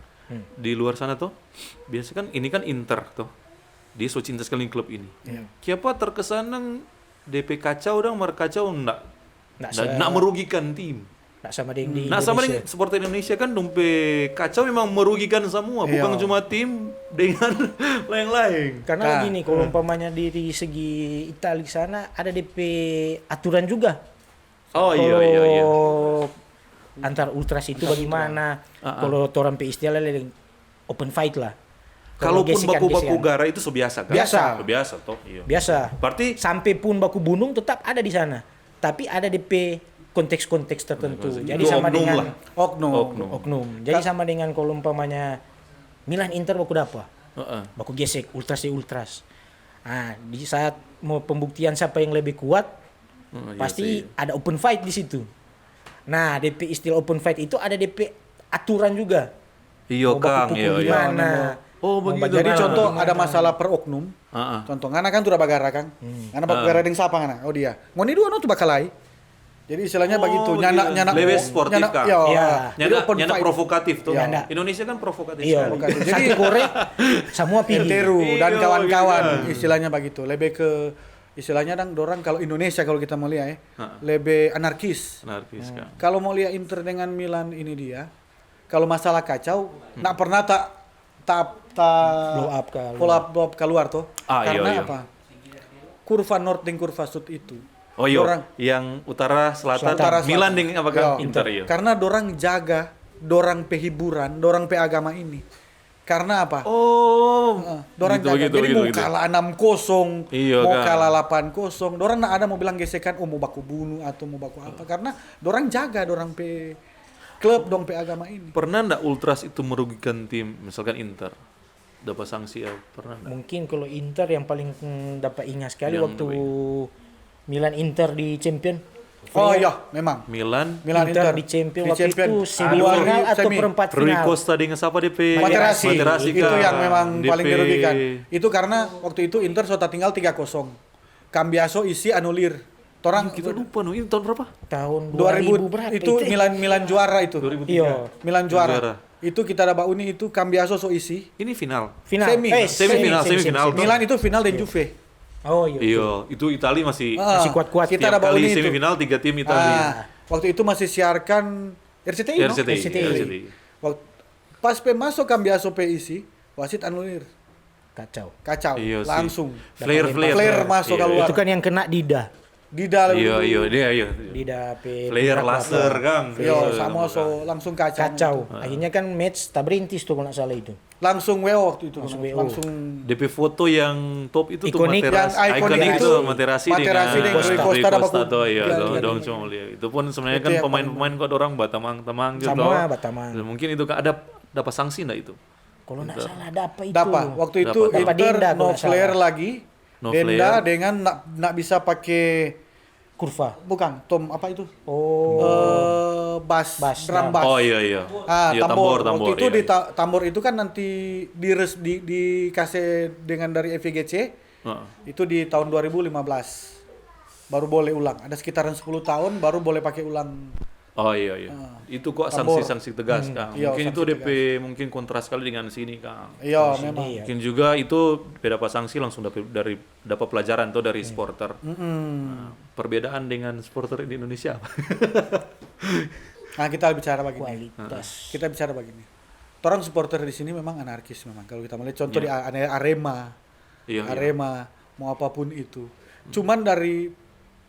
A: di luar sana tuh biasa kan ini kan Inter tuh. Dia so cinta sekali klub ini. Siapa terkesan DP kacau kacau enggak merugikan tim.
B: Nggak sama dengan di
A: Indonesia. Sama dengan supporter Indonesia kan dompe kacau memang merugikan semua, bukan cuma tim dengan lain-lain.
B: Karena gini, kalau umpamanya di segi Italia sana ada DP aturan juga.
A: Iya.
B: Antar ultras itu bagaimana? Kalau orang istilah open fight lah.
A: Kalaupun baku-baku gara itu biasa kan? Biasa toh. Iya.
B: Biasa.
A: Berarti
B: sampai pun baku bunuh tetap ada di sana. Tapi ada DP konteks-konteks tertentu. Jadi sama dengan oknum. Jadi sama dengan kalau umpamanya Milan Inter baku dapat. Baku gesek ultras. Nah, di saat mau pembuktian siapa yang lebih kuat, pasti ada open fight di situ. Nah, DP istilah open fight itu ada DP aturan juga.
A: Iya Kang,
B: gimana?
C: Begitu. Jadi contoh ada masalah per oknum. Contoh ngana kan tuh bagara Kang. Ngana bagara ding sapa ngana? Oh dia. Ngoni dua tuh bakalai. Jadi istilahnya begitu nyanak
A: lebih sportif Kang. Nyanak provokatif tuh. Indonesia kan provokatif.
B: Iya. Jadi Korea semua pilih.
C: Teru dan kawan-kawan istilahnya begitu. Lebih ke istilahnya dorang kalau Indonesia kalau kita mau lihat lebih anarkis.
A: Kang.
C: Kalau mau lihat Inter dengan Milan ini dia kalau masalah kacau nggak pernah blow up keluar tuh. Karena apa? Kurva north dan kurva south itu.
A: Yang utara selatan. Milan dengan apakah Inter ya?
C: Karena dorang jaga dorang hiburan, dorang agama ini. Karena apa? Dorang jaga. Jadi mau kalah 6-0, mau kalah 8-0, dorang nggak ada mau bilang gesekan, mau baku bunuh atau mau baku apa. Karena dorang jaga dorang klub dong agama ini.
A: Pernah nggak ultras itu merugikan tim, misalkan Inter? Dapat sanksi ya? Pernah nggak?
B: Mungkin kalau Inter yang paling dapat ingat sekali waktu Milan Inter di Champion.
C: Memang.
B: Milan Inter di Champion waktu itu semifinal atau perempat final.
A: Rui Costa dengan siapa DP?
C: Materazzi itu yang memang paling dirugikan. Itu karena waktu itu Inter sudah tinggal 3-0. Cambiaso isi anulir.
A: Kita lupa ini tahun berapa?
B: Tahun 2000 berapa
C: itu Milan juara itu.
A: 2003.
B: Iya.
C: Milan juara. Itu kita dapat uni itu Cambiaso so isi.
A: Ini final.
B: Semifinal.
C: Milan itu final dan Juve.
B: Iya.
A: Itu Italia masih
B: kuat-kuat.
A: Kita dapat uni semifinal 3 tim Italia.
C: Waktu itu masih siarkan RCTI, no?
B: RCTI.
C: Waktu pas masuk Cambiaso PIC, wasit anulir. Kacau.
A: Iya
C: langsung.
A: Flare
C: masuk keluar.
B: Itu kan yang kena Dida.
C: Dida
B: Dida
A: flare laser Kang.
C: Iya, sama langsung kacau.
B: Akhirnya kan match tak berintis tuh kalau nggak salah itu.
C: Langsung WO waktu itu. Langsung
A: DP foto yang top itu
B: ikonik,
A: tuh ikonik itu Materazzi dengan
C: Costa
A: tuh dong cuma lihat. Itu pun sebenarnya kan pemain-pemain kok orang Batamang gitu.
B: Sama Batamang.
A: Mungkin itu kan ada dapat sanksi enggak itu?
B: Kalau nggak salah ada apa itu?
C: Waktu itu Inter no flare lagi. Denda dengan nak bisa pakai
B: kurva.
C: Bukan, tom apa itu?
B: Bass.
C: Drum bass.
A: Oh iya.
C: Tambor. Waktu itu di tambor itu kan nanti dikasih dengan dari FIGC. Itu di tahun 2015. Baru boleh ulang. Ada sekitaran 10 tahun baru boleh pakai ulang.
A: Oh iya. Itu kok sanksi-sanksi tegas, Kang. Mungkin itu DP tegas. Mungkin kontras sekali dengan sini, Kang.
C: Iya, memang.
A: Mungkin juga itu dapat sanksi langsung dapat pelajaran tuh dari supporter. Nah, perbedaan dengan supporter di Indonesia.
C: Nah, kita bicara begini. Kita bicara begini. Orang supporter di sini memang anarkis memang. Kalau kita melihat contoh di Arema. Arema mau apapun itu. Cuman dari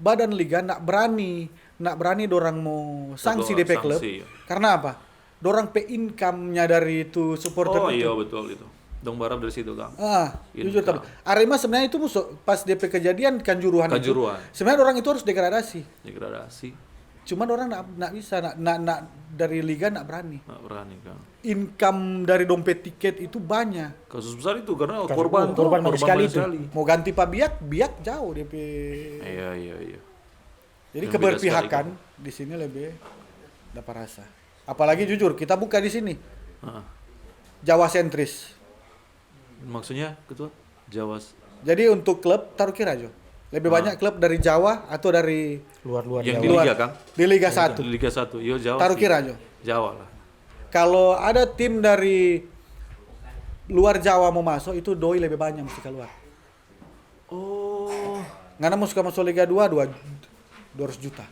C: badan liga nak berani dorang mau sanksi DP klub. Karena apa? Dorang pe income-nya dari itu supporter itu.
A: Iya betul itu. Dong barab dari situ, Kang.
C: Jujur tapi Arema sebenarnya itu musuh pas DP kejadian Kanjuruhan. Itu. Sebenarnya orang itu harus degradasi. Cuman orang nak bisa nak dari liga nak berani. Nak berani, Kang. Income dari dompet tiket itu banyak.
A: Kasus besar itu karena
B: korban sekali itu.
C: Mau ganti Pak Biak jauh DP.
A: Iya.
C: Jadi keberpihakan di sini lebih dapat rasa. Apalagi jujur kita buka di sini. Jawa sentris.
A: Maksudnya ketua Jawa.
C: Jadi untuk klub taruh kira aja. Lebih banyak klub dari Jawa atau dari
B: luar
A: yang
B: Jawa.
A: Di Liga, Kang?
C: Di Liga 1.
A: Di Liga 1. Yo Jawa.
C: Taruh kira aja.
A: Jawa lah.
C: Kalau ada tim dari luar Jawa mau masuk itu doi lebih banyak mesti keluar. Ngana mau suka masuk Liga 2 200 juta.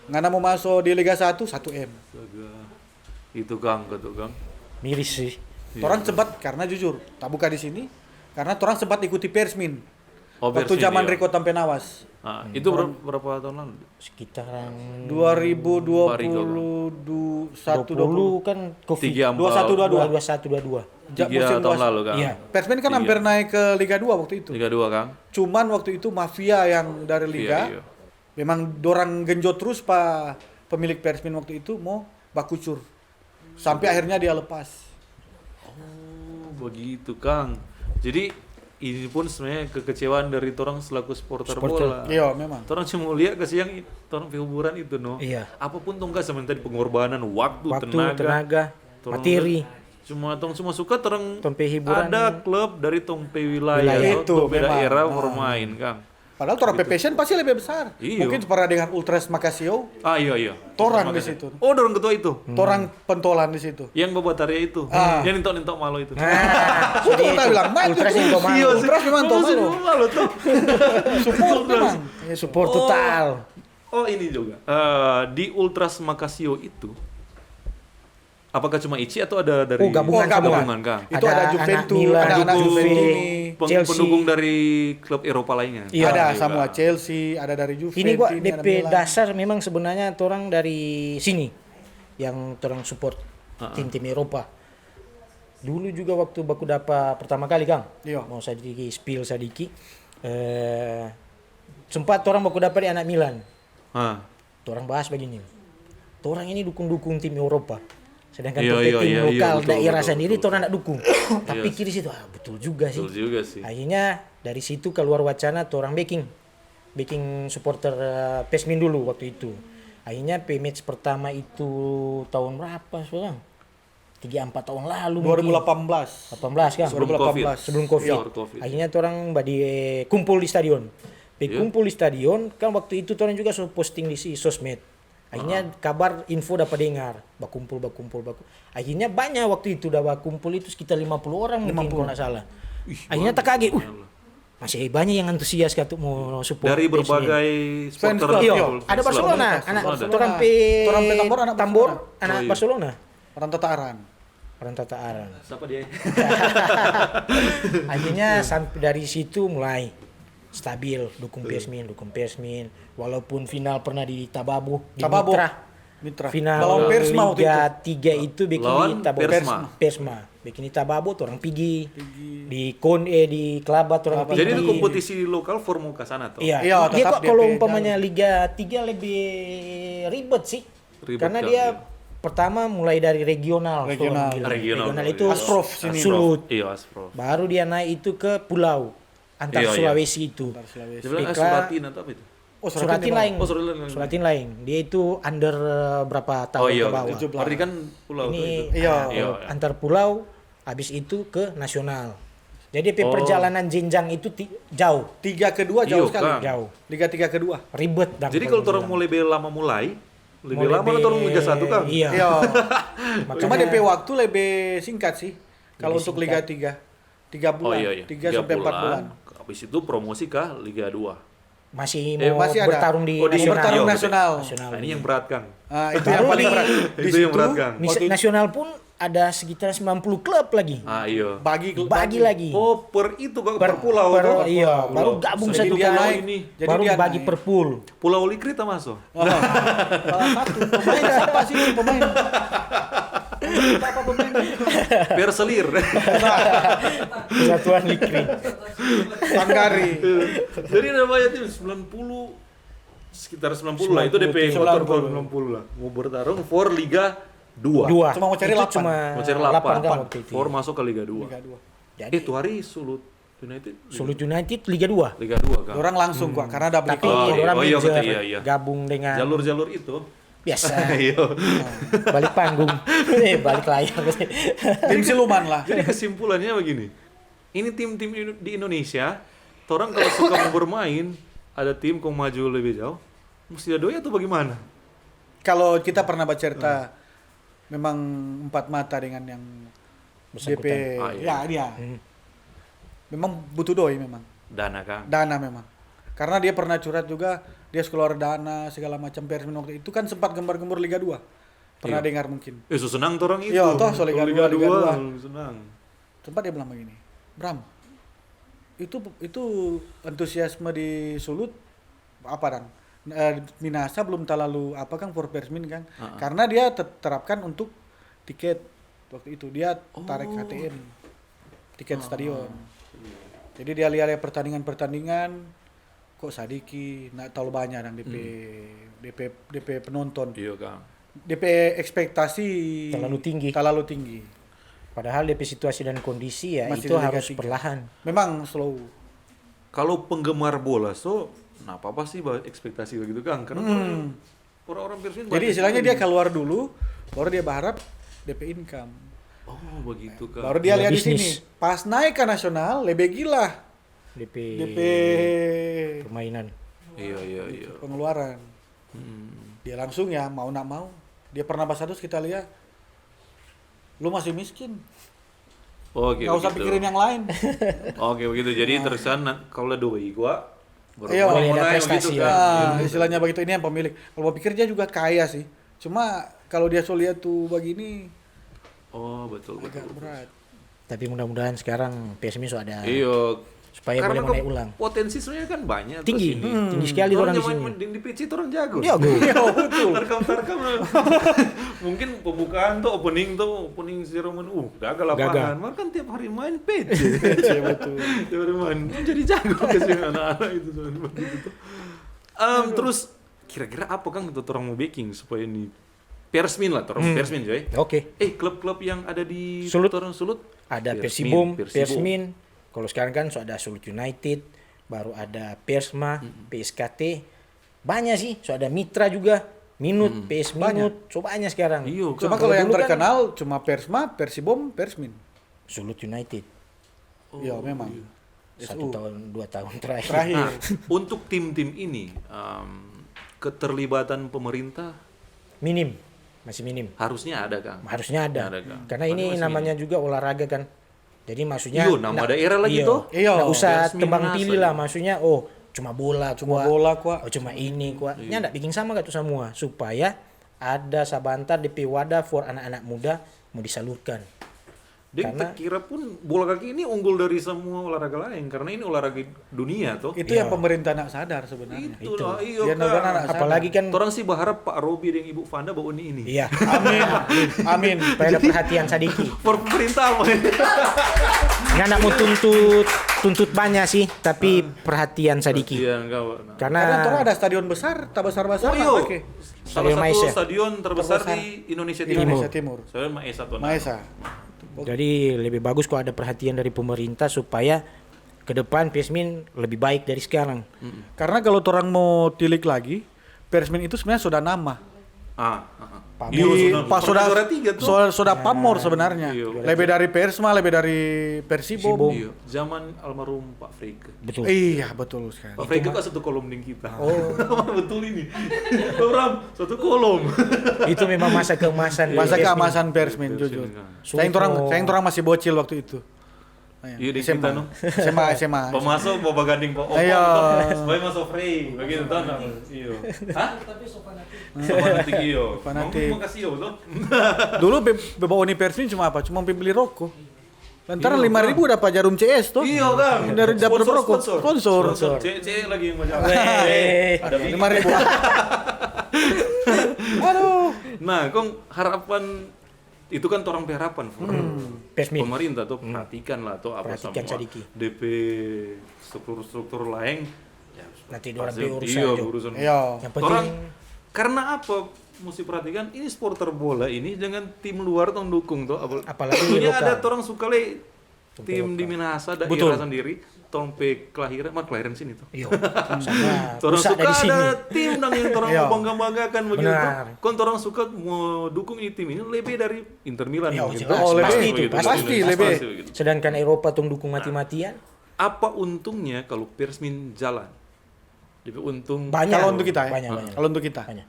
C: Ngana mau masuk di Liga 1 1M.
A: Itu Kang.
B: Miris sih.
C: Orang sempat karena jujur, tak buka di sini karena orang sempat ikuti Persmin. Waktu zaman Riko Tampenawas.
A: Itu berapa tahun lalu?
B: Sekitaran
C: 2020
B: kan Covid. 21 22.
A: 3 tahun lalu, Kang.
C: Iya. Persmin kan hampir naik ke Liga 2 waktu itu.
A: Liga 2, Kang.
C: Cuman waktu itu mafia yang dari Liga memang dorang genjot terus pemilik Persmin waktu itu mau bakucur. Sampai akhirnya dia lepas.
A: Begitu, Kang. Jadi ini pun sebenarnya kekecewaan dari orang selaku supporter bola.
C: Iya, memang.
A: Orang cuma lihat kasih yang orang hiburan itu, no.
B: Iya.
A: Apapun tuh enggak sebentar pengorbanan waktu
B: tenaga, materi.
A: Cuma suka orang
B: hiburan.
A: Ada klub dari tongpe wilayah itu daerah bermain, Kang.
C: Padahal Torang Passion pasti lebih besar.
A: Iyo.
C: Mungkin pernah dengan Ultras Makasio.
A: Iya.
C: Torang di situ.
A: Oh, dorong ketua itu.
C: Torang pentolan di situ.
A: Yang Bebataria itu. Yang nintok malu itu.
C: Itu kita bilang,
B: Ultras nintok malu.
C: Ultras memang nintok
A: malu tuh.
C: Support memang.
B: Support total.
A: Oh, ini juga. Di Ultras Makasio itu apakah cuma Ichi atau ada dari
B: gabungan,
A: Kang?
C: Itu ada Juventus, ada anak Juventus,
A: pendukung dari klub Eropa lainnya.
C: Iya, ada semua Chelsea, ada dari Juventus.
B: Ini gua DP dasar memang sebenarnya orang dari sini yang orang support tim-tim Eropa. Dulu juga waktu baku dapat pertama kali, Kang.
C: Iya.
B: Mau sedikit. Sempat orang baku dapat di anak Milan. Orang bahas begini. Orang ini dukung tim Eropa. Sedangkan tim lokal daerah sendiri orang nak dukung. Tapi kiri situ betul juga sih. Akhirnya dari situ keluar wacana orang backing supporter Pesmin dulu waktu itu. Akhirnya match pertama itu tahun berapa sekarang? 3-4 tahun lalu
C: 2018
B: kan? Sebelum COVID. Akhirnya orang kumpul di stadion. Kumpul di stadion kan waktu itu orang juga posting di sosmed. Akhirnya kabar info dapat dengar, bakumpul. Akhirnya banyak waktu itu udah bakumpul itu sekitar 50 orang mungkin kalau nggak salah. Akhirnya tak kaget, masih banyak yang antusias untuk mau support
A: dari berbagai supporter.
B: Iya, ada Barcelona, anak Tambor, anak Barcelona.
C: Orang Tata Aran.
A: Siapa dia?
B: Akhirnya sampai dari situ mulai stabil, dukung Persmin. Walaupun final pernah di Tababu, di Mitra. Final Liga 3 itu bikin di Tababu. Persma. Bikin di Tababu orang pergi. Di di Kelabat orang pergi.
A: Jadi itu kompetisi lokal Formuka sana tuh.
B: Iya, dia kok kalau umpamanya Liga 3 lebih ribet sih. Karena dia pertama mulai dari regional itu
C: Asprof sini.
B: Sulut.
A: Iya, Asprof.
B: Baru dia naik itu ke pulau antar Sulawesi itu.
A: Suratin atau apa itu?
B: Suratin lain. Dia itu under berapa tahun ke bawah.
A: Berarti kan pulau
B: ini
A: itu.
B: Antar pulau, habis itu ke nasional. Jadi perjalanan jenjang itu jauh.
C: 3 ke 2 jauh sekali.
B: Jauh.
C: Liga 3 ke 2.
B: Ribet.
A: Jadi kalau orang mau lebih lama lebih lama atau Liga 1 kan?
B: Iya.
C: Cuma DP waktu lebih singkat sih. Kalau untuk Liga 3. 3 bulan. 3 sampai 4 bulan.
A: Habis itu promosi ke Liga 2.
B: Masih bertarung di
C: nasional.
A: Nah, ini yang berat, Kang.
C: Itu yang paling berat.
A: Itu yang berat, Kang.
B: Nasional pun ada sekitar 90 klub lagi.
A: Iya.
B: Bagi lagi.
A: Oh, per pulau.
B: Iya, baru gabung satu kali ini. Baru bagi per pool.
A: Pulau Likri tak masuk.
C: Salah satu pemain siapa sih pemain? Siapa pemain?
A: Perselir.
B: Kesatuan Likri.
C: Sanggari.
A: Jadi namanya tim 90 sekitar 90 lah itu DP motor 90 lah. Mau bertarung for Liga 2.
C: Cuma mau cari 8.
A: Mau cari 8. For masuk ke Liga 2. Jadi itu hari Sulut United
B: Liga 2.
A: Liga 2 kan.
C: Orang langsung kok karena ada
B: tapi orang gabung dengan
A: jalur-jalur itu.
B: Biasa. Balik panggung. Balik layar.
C: Tim siluman lah.
A: Jadi kesimpulannya begini. Ini tim-tim di Indonesia, orang kalau suka mau bermain, ada tim kau maju lebih jauh, mesti ada doi atau bagaimana?
C: Kalau kita pernah baca cerita, memang 4 mata dengan yang DP, dia. Memang butuh doi memang.
A: Dana kan?
C: Dana memang. Karena dia pernah curhat juga, dia keluar dana segala macam. Persmin waktu itu kan sempat gembar-gembur Liga 2. Pernah dengar mungkin.
A: Senang orang itu.
C: Iya, toh Liga 2.
A: Senang.
C: Sempat dia bilang begini, Bram, itu antusiasme di Sulut apa dan Minasa belum terlalu apa kan for Persmin kan, karena dia terapkan untuk tiket waktu itu dia tarik ATM tiket stadion. Jadi dia lihat pertandingan kok Sadiki nak terlalu banyak dan DP penonton.
A: Iya Kang.
C: DP ekspektasi terlalu tinggi.
B: Padahal DP situasi dan kondisi itu harus perlahan.
C: Memang slow.
A: Kalau penggemar bola apa sih ekspektasi begitu Kang? Karena orang-orang Persmin.
C: Jadi istilahnya dia keluar dulu, baru dia berharap DP income.
A: Oh begitu Kang.
C: Baru dia lihat di sini. Pas naik ke nasional lebih gila.
B: DP permainan.
A: Iya.
C: Pengeluaran. Dia langsung mau nak mau. Dia pernah Basadus kita lihat. Lu masih miskin.
A: Oke.
C: Gak usah pikirin yang lain.
A: Oke begitu. Jadi terkesan kalau doi gua
B: ada prestasi
A: gitu, kan.
C: Istilahnya begitu, ini yang pemilik. Kalau gua pikir dia juga kaya sih. Cuma kalau dia lihat tuh begini.
A: Oh betul.
C: Agak berat.
B: Tapi mudah-mudahan sekarang PSMI ada.
A: Iya.
B: Supaya boleh menaik ulang.
A: Potensi sebenarnya kan banyak.
B: Tinggi sekali orang di sini.
A: Di PC itu orang jago.
B: Jago.
C: Betul.
A: Tarkam. Mungkin pembukaan tuh opening ceremony. Gagal lapangan. Malah kan tiap hari main PC.
C: Betul.
A: Tiap hari main. Jadi jago ke sini anak-anak itu begitu. Terus kira-kira apa Kang untuk orang mau backing supaya ini Persmin lah, Persmin coy.
B: Oke.
A: Klub-klub yang ada di
B: Sulut.
A: Ada
B: Persibom, Persmin. Kalau sekarang kan ada Sulut United, baru ada Persma, PSKT. Banyak sih, ada Mitra juga, Minut, PS Minut, banyak sekarang.
A: Iya,
C: cuma kalau yang terkenal cuma Persma, Persibom, Persmin.
B: Sulut United.
C: Iya, memang.
B: 1 tahun 2 tahun terakhir.
A: Nah, untuk tim-tim ini keterlibatan pemerintah masih minim. Harusnya ada, Kang.
B: Karena ini namanya juga olahraga kan. Jadi maksudnya
A: nama daerah lagi tuh.
B: Nggak usah tebang pilih lah, maksudnya cuma bola kuah. Cuma ini kuah. Nya nggak bikin sama tuh semua supaya ada sabantar DP wadah for anak-anak muda mau disalurkan.
A: Karena kira pun bola kaki ini unggul dari semua olahraga lain karena ini olahraga dunia tuh.
C: Itu yang pemerintah nak sadar sebenarnya.
A: Itulah,
C: iya kan.
B: Apalagi kan
A: orang sih berharap Pak Robi dan Ibu Fanda bawa ini.
B: Iya.
C: Amin.
B: Supaya ada perhatian sedikit.
A: Pemerintah
B: Nggak nak mau tuntut banyak sih, tapi perhatian sedikit. Karena
C: orang ada stadion besar, tak besar-besar pakai.
A: Salah satu stadion terbesar di Indonesia Timur. Stadion Maesa.
B: Jadi lebih bagus kalau ada perhatian dari pemerintah supaya ke depan Persmin lebih baik dari sekarang.
C: Karena kalau orang mau tilik lagi, Persmin itu sebenarnya sudah nama. Sudah pamor sebenarnya. Lebih dari Persma, lebih dari Persibo.
A: Zaman almarhum Pak Freike.
C: Betul. Iya, betul sekali.
A: Pak Freike kan satu kolom dengan kita. Betul ini. Ram, satu kolom.
B: Itu memang masa keemasan
C: Persmin jujur. Saya orang masih bocil waktu itu.
A: Iya di kita
C: SMA.
A: Pemasuk bawa ganding Pak.
C: Ayo.
A: Supaya masuk free. Begitu kan? Iya. Hah? Tapi fanatik iyo. Makasih yo tuh.
C: Dulu bawa Uni Persmin cuma apa? Cuma beli rokok. Lantaran 5.000 dapat jarum CS tuh.
A: Iya kan.
C: Dari dapat rokok. Sponsor.
A: C lagi yang macam.
C: Ada 5.000. Aduh.
A: Nah, kong harapan itu kan orang harapan pemerintah tuh perhatikan lah tuh apa sama DP struktur lain
B: ya, nanti orang
A: urusan
B: yang penting
A: orang karena apa mesti perhatikan ini supporter bola ini dengan tim luar tong dukung tuh apalagi ada orang suka tim di Minahasa daerah sendiri tompe kelahiran sini tuh.
B: Iya.
A: Orang suka ada tim yang orang mau bangga-banggakan begitu. Kon orang suka mau dukung ini tim ini lebih dari Inter Milan.
C: Pasti lebih.
B: Sedangkan Eropa tuh dukung mati-matian.
A: Apa untungnya kalau Persmin jalan? Jadi untung
B: banyak.
C: Kalau untuk kita
B: banyak.
C: Kalau untuk kita. Banyak.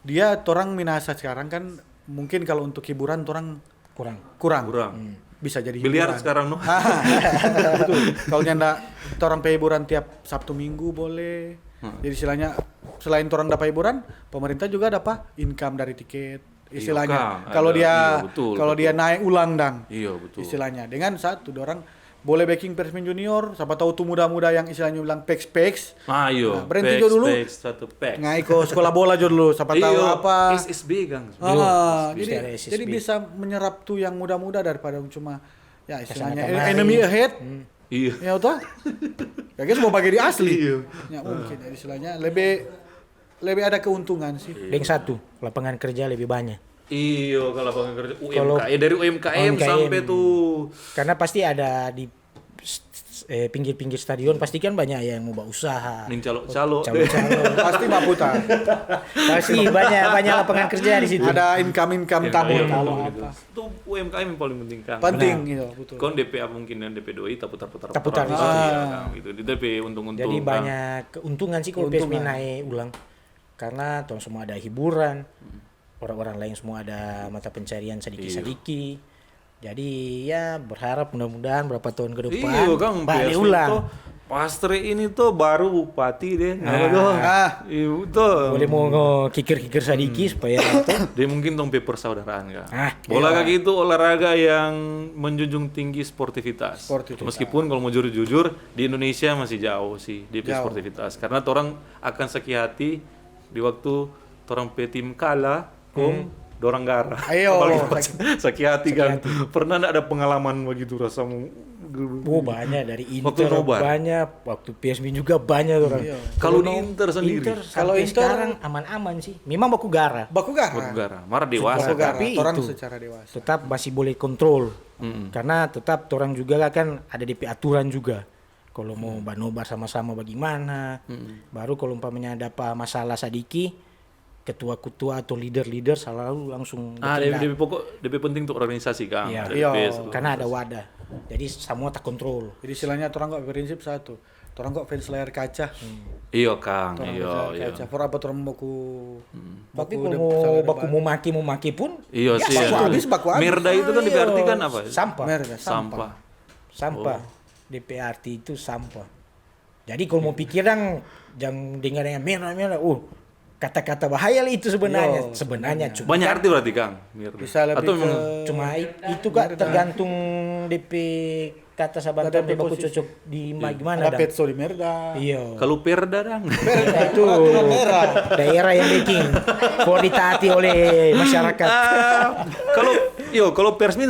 C: Dia orang Minahasa sekarang kan mungkin kalau untuk hiburan orang kurang. Bisa jadi
A: biliar sekarang noh.
C: Betul. Kalau nyanda orang hiburan tiap Sabtu Minggu boleh. Jadi istilahnya selain orang dapat hiburan, pemerintah juga dapat income dari tiket. Istilahnya kalau dia naik ulang dang.
A: Iya betul.
C: Istilahnya dengan satu orang boleh backing Persmin Junior, siapa tahu tuh muda-muda yang istilahnya bilang peks.
A: Iya.
C: Berhenti dulu.
A: Satu peks.
C: Nggak ikut sekolah bola dulu, siapa tahu apa.
A: SSB Kang.
C: Jadi bisa menyerap tuh yang muda-muda daripada cuma ya istilahnya enemy ahead.
A: Iya.
C: Ya toh. Kayaknya semua bagi di asli. Ya mungkin istilahnya lebih ada keuntungan sih.
B: Yang satu, lapangan kerja lebih banyak.
A: Iya, kalau lapangan kerja UMKM dari UMKM sampai tuh.
B: Karena pasti ada di pinggir-pinggir stadion pasti kan banyak yang mau usaha.
A: Ning calo.
C: Pasti Maputa.
B: Pasti banyak lapangan kerja di situ.
C: Ada income tamu kalau apa.
A: Itu UMKM yang paling penting kan.
C: Penting gitu, betul.
A: Kon DP mungkin dan DP doi taputar.
B: Gitu.
A: Di DP untung-untung.
B: Jadi banyak keuntungan sih kalau Persmin naik ulang. Karena tuh semua ada hiburan. Orang-orang lain semua ada mata pencarian sedikit-sedikit. Jadi ya berharap mudah-mudahan berapa tahun ke depan balik ulang.
A: Pastre ini tuh baru bupati deh.
B: Boleh mau kikir-kikir sedikit supaya
A: dia mungkin tong persaudaraan kan. Bola kaki itu olahraga yang menjunjung tinggi sportivitas. Meskipun kalau mau jujur di Indonesia masih jauh sih di sportivitas. Karena orang akan sakit hati di waktu orang tim kalah dorang gara. Sakit hati kan. Pernah enggak ada pengalaman begitu rasamu?
B: Banyak dari Inter banyak, waktu PSB juga banyak orang.
A: Kalau di Inter sendiri.
B: Kalau sekarang aman-aman sih. Memang baku gara.
A: Marah dewasa.
B: Tapi
C: orang
B: itu
C: secara dewasa.
B: Tetap masih boleh kontrol. Karena tetap orang juga kan ada DP aturan juga. Kalau mau nobar sama-sama bagaimana. Baru kalau umpamanya ada apa masalah sedikit, ketua-ketua atau leader-leader selalu langsung
A: DP penting untuk organisasi kan.
B: Karena ada wadah. Jadi semua tak kontrol.
C: Jadi istilahnya orang kok prinsip satu. Orang kok fans layar kaca.
A: Iya Kang. Iya.
C: For apa orang baku.
B: Tapi kalau baku mau maki pun.
A: Iya sih.
C: Habis baku habis.
A: Merda itu kan diartikan apa?
B: Sampah.
A: Sampah.
B: Sampah. DP arti itu sampah. Jadi kalau mau pikiran jangan dengar yang merah-merah. Kata-kata bahaya itu sebenarnya. Sebenarnya cuma
A: banyak arti berarti Kang.
C: Bisa lebih
A: atau
B: cuma itu Kak tergantung DP kata sabantan DP baku cocok di gimana
C: ada petso di merda.
B: Iya.
A: Kalau perda dang.
B: Perda itu daerah yang baking for ditaati oleh masyarakat.
A: Kalau Persmin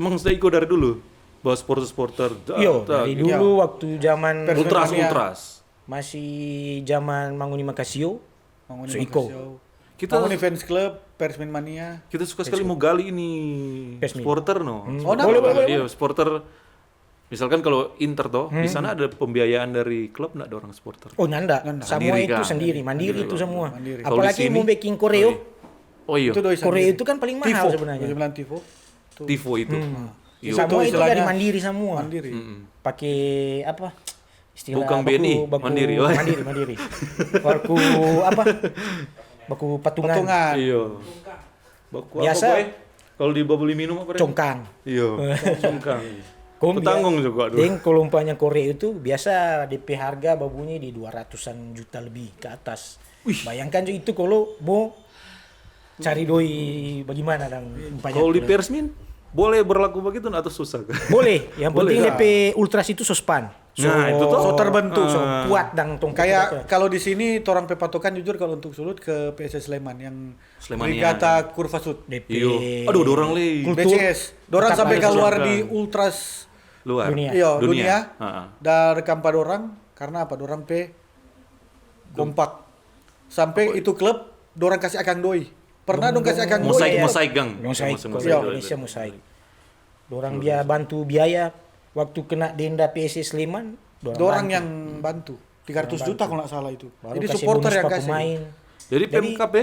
A: memang sudah ikut dari dulu. Bahwa supporter.
B: Dari dulu waktu zaman
A: Ultras.
B: Masih zaman Manguni Makasio.
C: Kita Manguni Fans Club, Persmin Mania.
A: Kita suka sekali mau gali ini supporter
B: Boleh.
A: Iya, supporter. Misalkan kalau Inter di sana ada pembiayaan dari klub enggak ada orang supporter.
B: Nanda. Semua itu sendiri, mandiri itu semua. Mandiri. Apalagi mau backing koreo.
A: Iya.
B: Koreo itu kan paling mahal sebenarnya.
A: Tifo itu.
B: Semua itu dari mandiri semua.
C: Mandiri.
B: Pakai apa? Istilah
A: bukan BNI, mandiri.
B: Mandiri. Baku patungan.
A: Iya. Baku
B: biasa
A: kalau di beli minum apa?
B: Congkang.
A: Iya. Congkang. Ketanggung juga dulu.
B: Kalau umpamanya Korea itu biasa DP harga babunya di 200-an juta lebih ke atas. Bayangkan itu kalau mau cari doi bagaimana dan
A: kalau di Persmin boleh berlaku begitu atau susah?
B: Boleh, yang penting DP Ultras itu sospan.
C: So terbentuk,
B: so kuat dan tongkat.
C: Kayak kalau di sini orang pepatokan jujur kalau untuk Sulut ke PSS Sleman yang Brigata Kurva Sud.
B: DP.
A: Aduh, dorang le.
C: BCS. Dorang sampai keluar di Ultras
A: luar.
C: Dunia. Dari kampa dorang karena apa? Dorang kompak. Sampai itu klub dorang kasih akang doi. Pernah dong kasih akang
A: mosaik gang.
B: Indonesia mosaik. Dorang dia bantu biaya waktu kena denda PSS Sleman.
C: Dorang yang bantu 300 juta kalau nggak salah itu. Jadi supporter yang kasih.
A: Jadi PMKP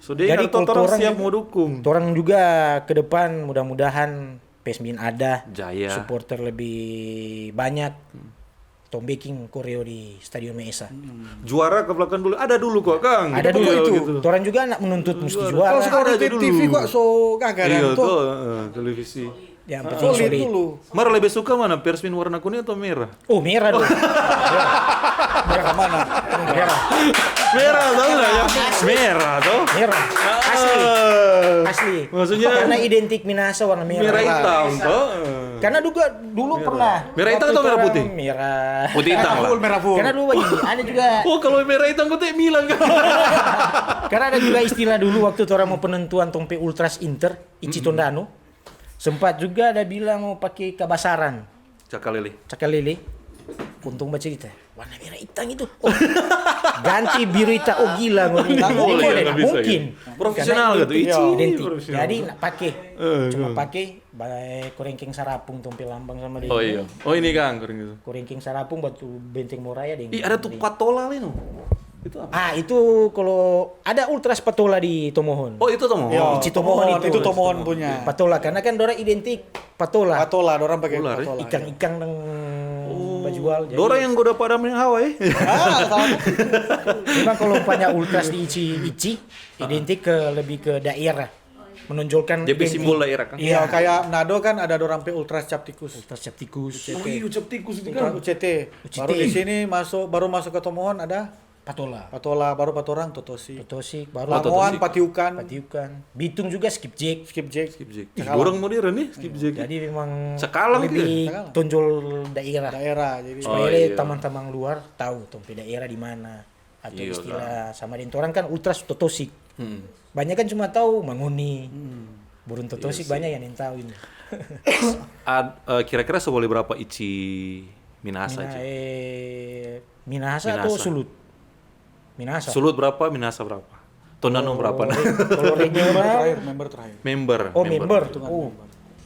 A: jadi orang siap mau dukung.
B: Orang juga ke depan mudah-mudahan Persmin ada
A: Jaya.
B: Supporter lebih banyak. Tom baking koreo di Stadion Mesa.
A: Juara ke belakang dulu. Ada dulu kok, Kang.
B: Ada dulu itu. Gitu. Orang juga anak menuntut mesti juara.
C: Kalau sekarang TV kok so gagaran tuh.
A: Televisi.
B: Yang penting solid.
A: Mara lebih suka mana? Persmin warna kuning atau merah?
B: Merah dong.
C: Merah mana?
A: Merah tahu enggak ya? Merah tuh.
B: Merah. Asli.
A: Maksudnya
B: karena identik Minahasa warna merah.
A: Merah hitam tuh.
B: Karena dulu pernah.
A: Merah hitam atau merah putih?
B: Merah.
A: Putih hitam lah.
C: Merah full.
B: Karena dulu ada juga.
A: Kalau merah hitam kok Milan kan.
B: Karena ada juga istilah dulu waktu orang mau penentuan Tompe Ultras Inter, Ichi Tondano. Sempat juga ada bilang mau pakai kabasaran. Cakalele. Untung baca cerita. Warna merah hitam itu. Ganti biru hitam. Gila mungkin.
A: Profesional gitu.
B: Identik. Jadi nak pakai. Cuma pakai korengking sarapung Tompe lambang sama dia.
A: Oh iya. Oh ini Kang
B: korengking sarapung batu benteng Moraya deh.
A: Ada tuh patola Lino. Itu apa?
B: Itu kalau ada Ultras Patola di Tomohon.
A: Oh, itu Tomohon.
B: Ichi Tomohon
C: itu Tomohon punya.
B: Patola karena kan dorang identik Patola.
C: Patola dorang pakai Patola.
B: Ikan-ikan yang bajual.
A: Dorang yang goda padam yang Hawaii.
B: Memang kalau punya Ultras di Ichi identik lebih ke daerah. Menonjolkan
A: jadi simbol daerah kan.
C: Iya, kayak Nado kan ada dorang pe Ultras Capticus.
B: UCT.
A: Oh iya, Capticus itu kan.
C: UCT. Baru di sini baru masuk ke Tomohon ada
B: Patola
C: baru Patorang Totosi
B: baru
C: Lamongan Patiukan.
B: Bitung juga Skip Jack.
A: Orang modern nih Skip Jack.
B: Jadi memang
A: Sekalang
B: lebih tonjol daerah
C: jadi
B: supaya teman-teman luar tahu Tompe daerah di mana atau istilah sama dengan orang kan Ultras Totosik. Banyak kan cuma tahu Manguni. Burung Totosik banyak yang tahu ini.
A: Kira-kira seboleh berapa Ichi Minahasa?
B: Minahasa atau Sulut? Minahasa.
A: Sulut berapa, Minahasa berapa? Tondano berapa?
B: Kalau regional
C: member terakhir.
A: Member.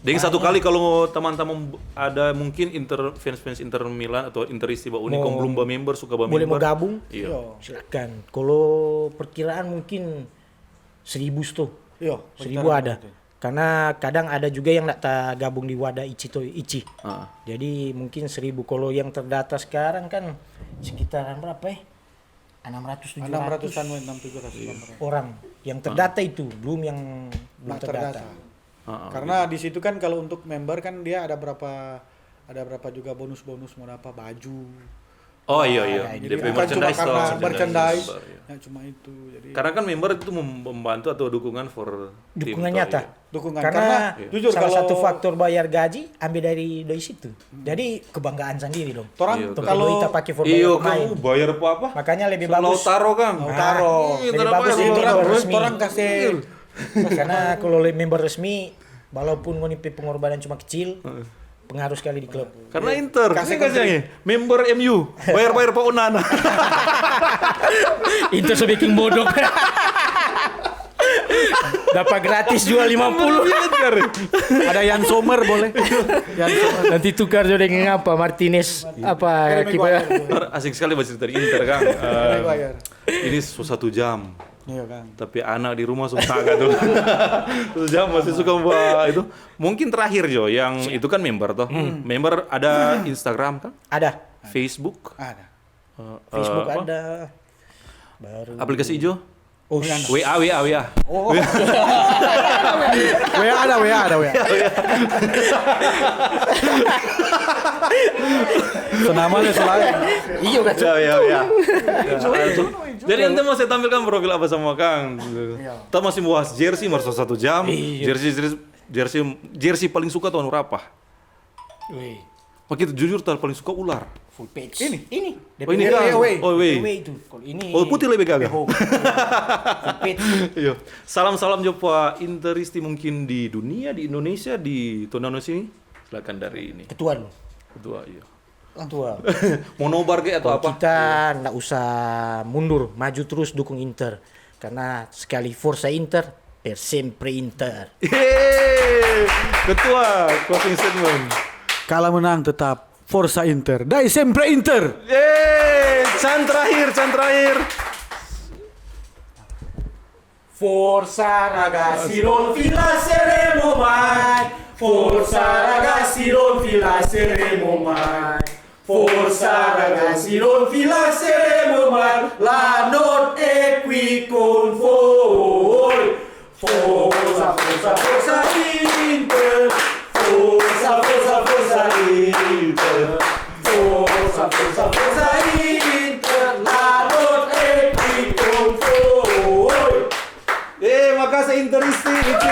A: Jadi satu kali kalau teman-teman ada mungkin fans Inter Milan atau Inter Istiba Unikom belum member suka member.
B: Boleh mau gabung?
A: Iya.
B: Silakan. Kalau perkiraan mungkin 1.000 tuh.
C: Iya,
B: 1.000 ada. Karena kadang ada juga yang tak gabung di wadah Ichi. Jadi mungkin 1.000. Kalau yang terdata sekarang kan sekitaran berapa ya? 600-700 orang yang terdata itu belum yang belum terdata.
C: Karena di situ kan kalau untuk member kan dia ada berapa ada berapa juga bonus-bonus mau apa baju.
A: Oh iya.
C: Jadi bukan cuma karena merchandise, ya cuma itu. Jadi
A: karena kan member itu membantu atau dukungan for
B: dukungan nyata.
C: Dukungan
B: karena jujur salah satu faktor bayar gaji ambil dari situ. Jadi kebanggaan sendiri dong. Kalau kita pakai for bayar pemain.
A: Kamu bayar apa?
B: Makanya lebih bagus.
A: Lautaro kan.
B: Lebih bagus ini member resmi.
C: Orang kasih.
B: Karena kalau member resmi, walaupun ngoni pengorbanan cuma kecil, pengaruh sekali di klub.
A: Karena Inter kasih member MU bayar Pak Onana.
B: Inter sebaking bodoh. Dapat gratis jual 50.
C: Ada Jan Sommer boleh.
B: Nanti tukar juga dengan apa Martinez apa kiper.
A: Asik sekali bahas cerita di Inter kan. Ini 1 jam.
C: Iya kan.
A: Tapi anak di rumah suka agak tuh. 1 jam masih suka buat itu. Mungkin terakhir Jo, yang itu kan member toh. Member ada Instagram kan?
B: Ada.
A: Facebook?
C: Ada.
B: Facebook ada. Baru.
A: Aplikasi hijau?
B: Oh,
A: WA.
C: Oh. WA ada. Senamanya selain.
B: Iya kan.
A: Ya. Jadi nanti mau saya tampilkan profil apa sama Kang. Kita masih bahas jersey merasa 1 jam. Jersey paling suka tahun berapa? Kita jujur paling suka ular.
B: Full page.
C: Ini.
A: Oh ini kan.
B: Away itu. Kalau ini.
A: Oh putih lebih gagah.
B: Full page.
A: Iya. Salam Jopa Interisti mungkin di dunia, di Indonesia, di Tonano sini. Silakan dari ini.
B: Ketua,
A: iya.
B: Ketua.
A: Mau nobar kayak atau apa?
B: Kita nggak usah mundur, maju terus dukung Inter. Karena sekali Forza Inter, per sempre Inter.
A: Ketua, closing statement.
C: Kalah menang tetap Forza Inter. Dai sempre Inter.
A: Can terakhir.
B: Forza ragazzi, non vi lasceremo mai. Forza ragazzi, non vi lasceremo mai. Forza ragazzi, non vi lasceremo mai. La notte è qui con voi. Forza Inter. Forza Inter. Forza Inter. La notte è qui con voi.
A: Makasih Interisti, itu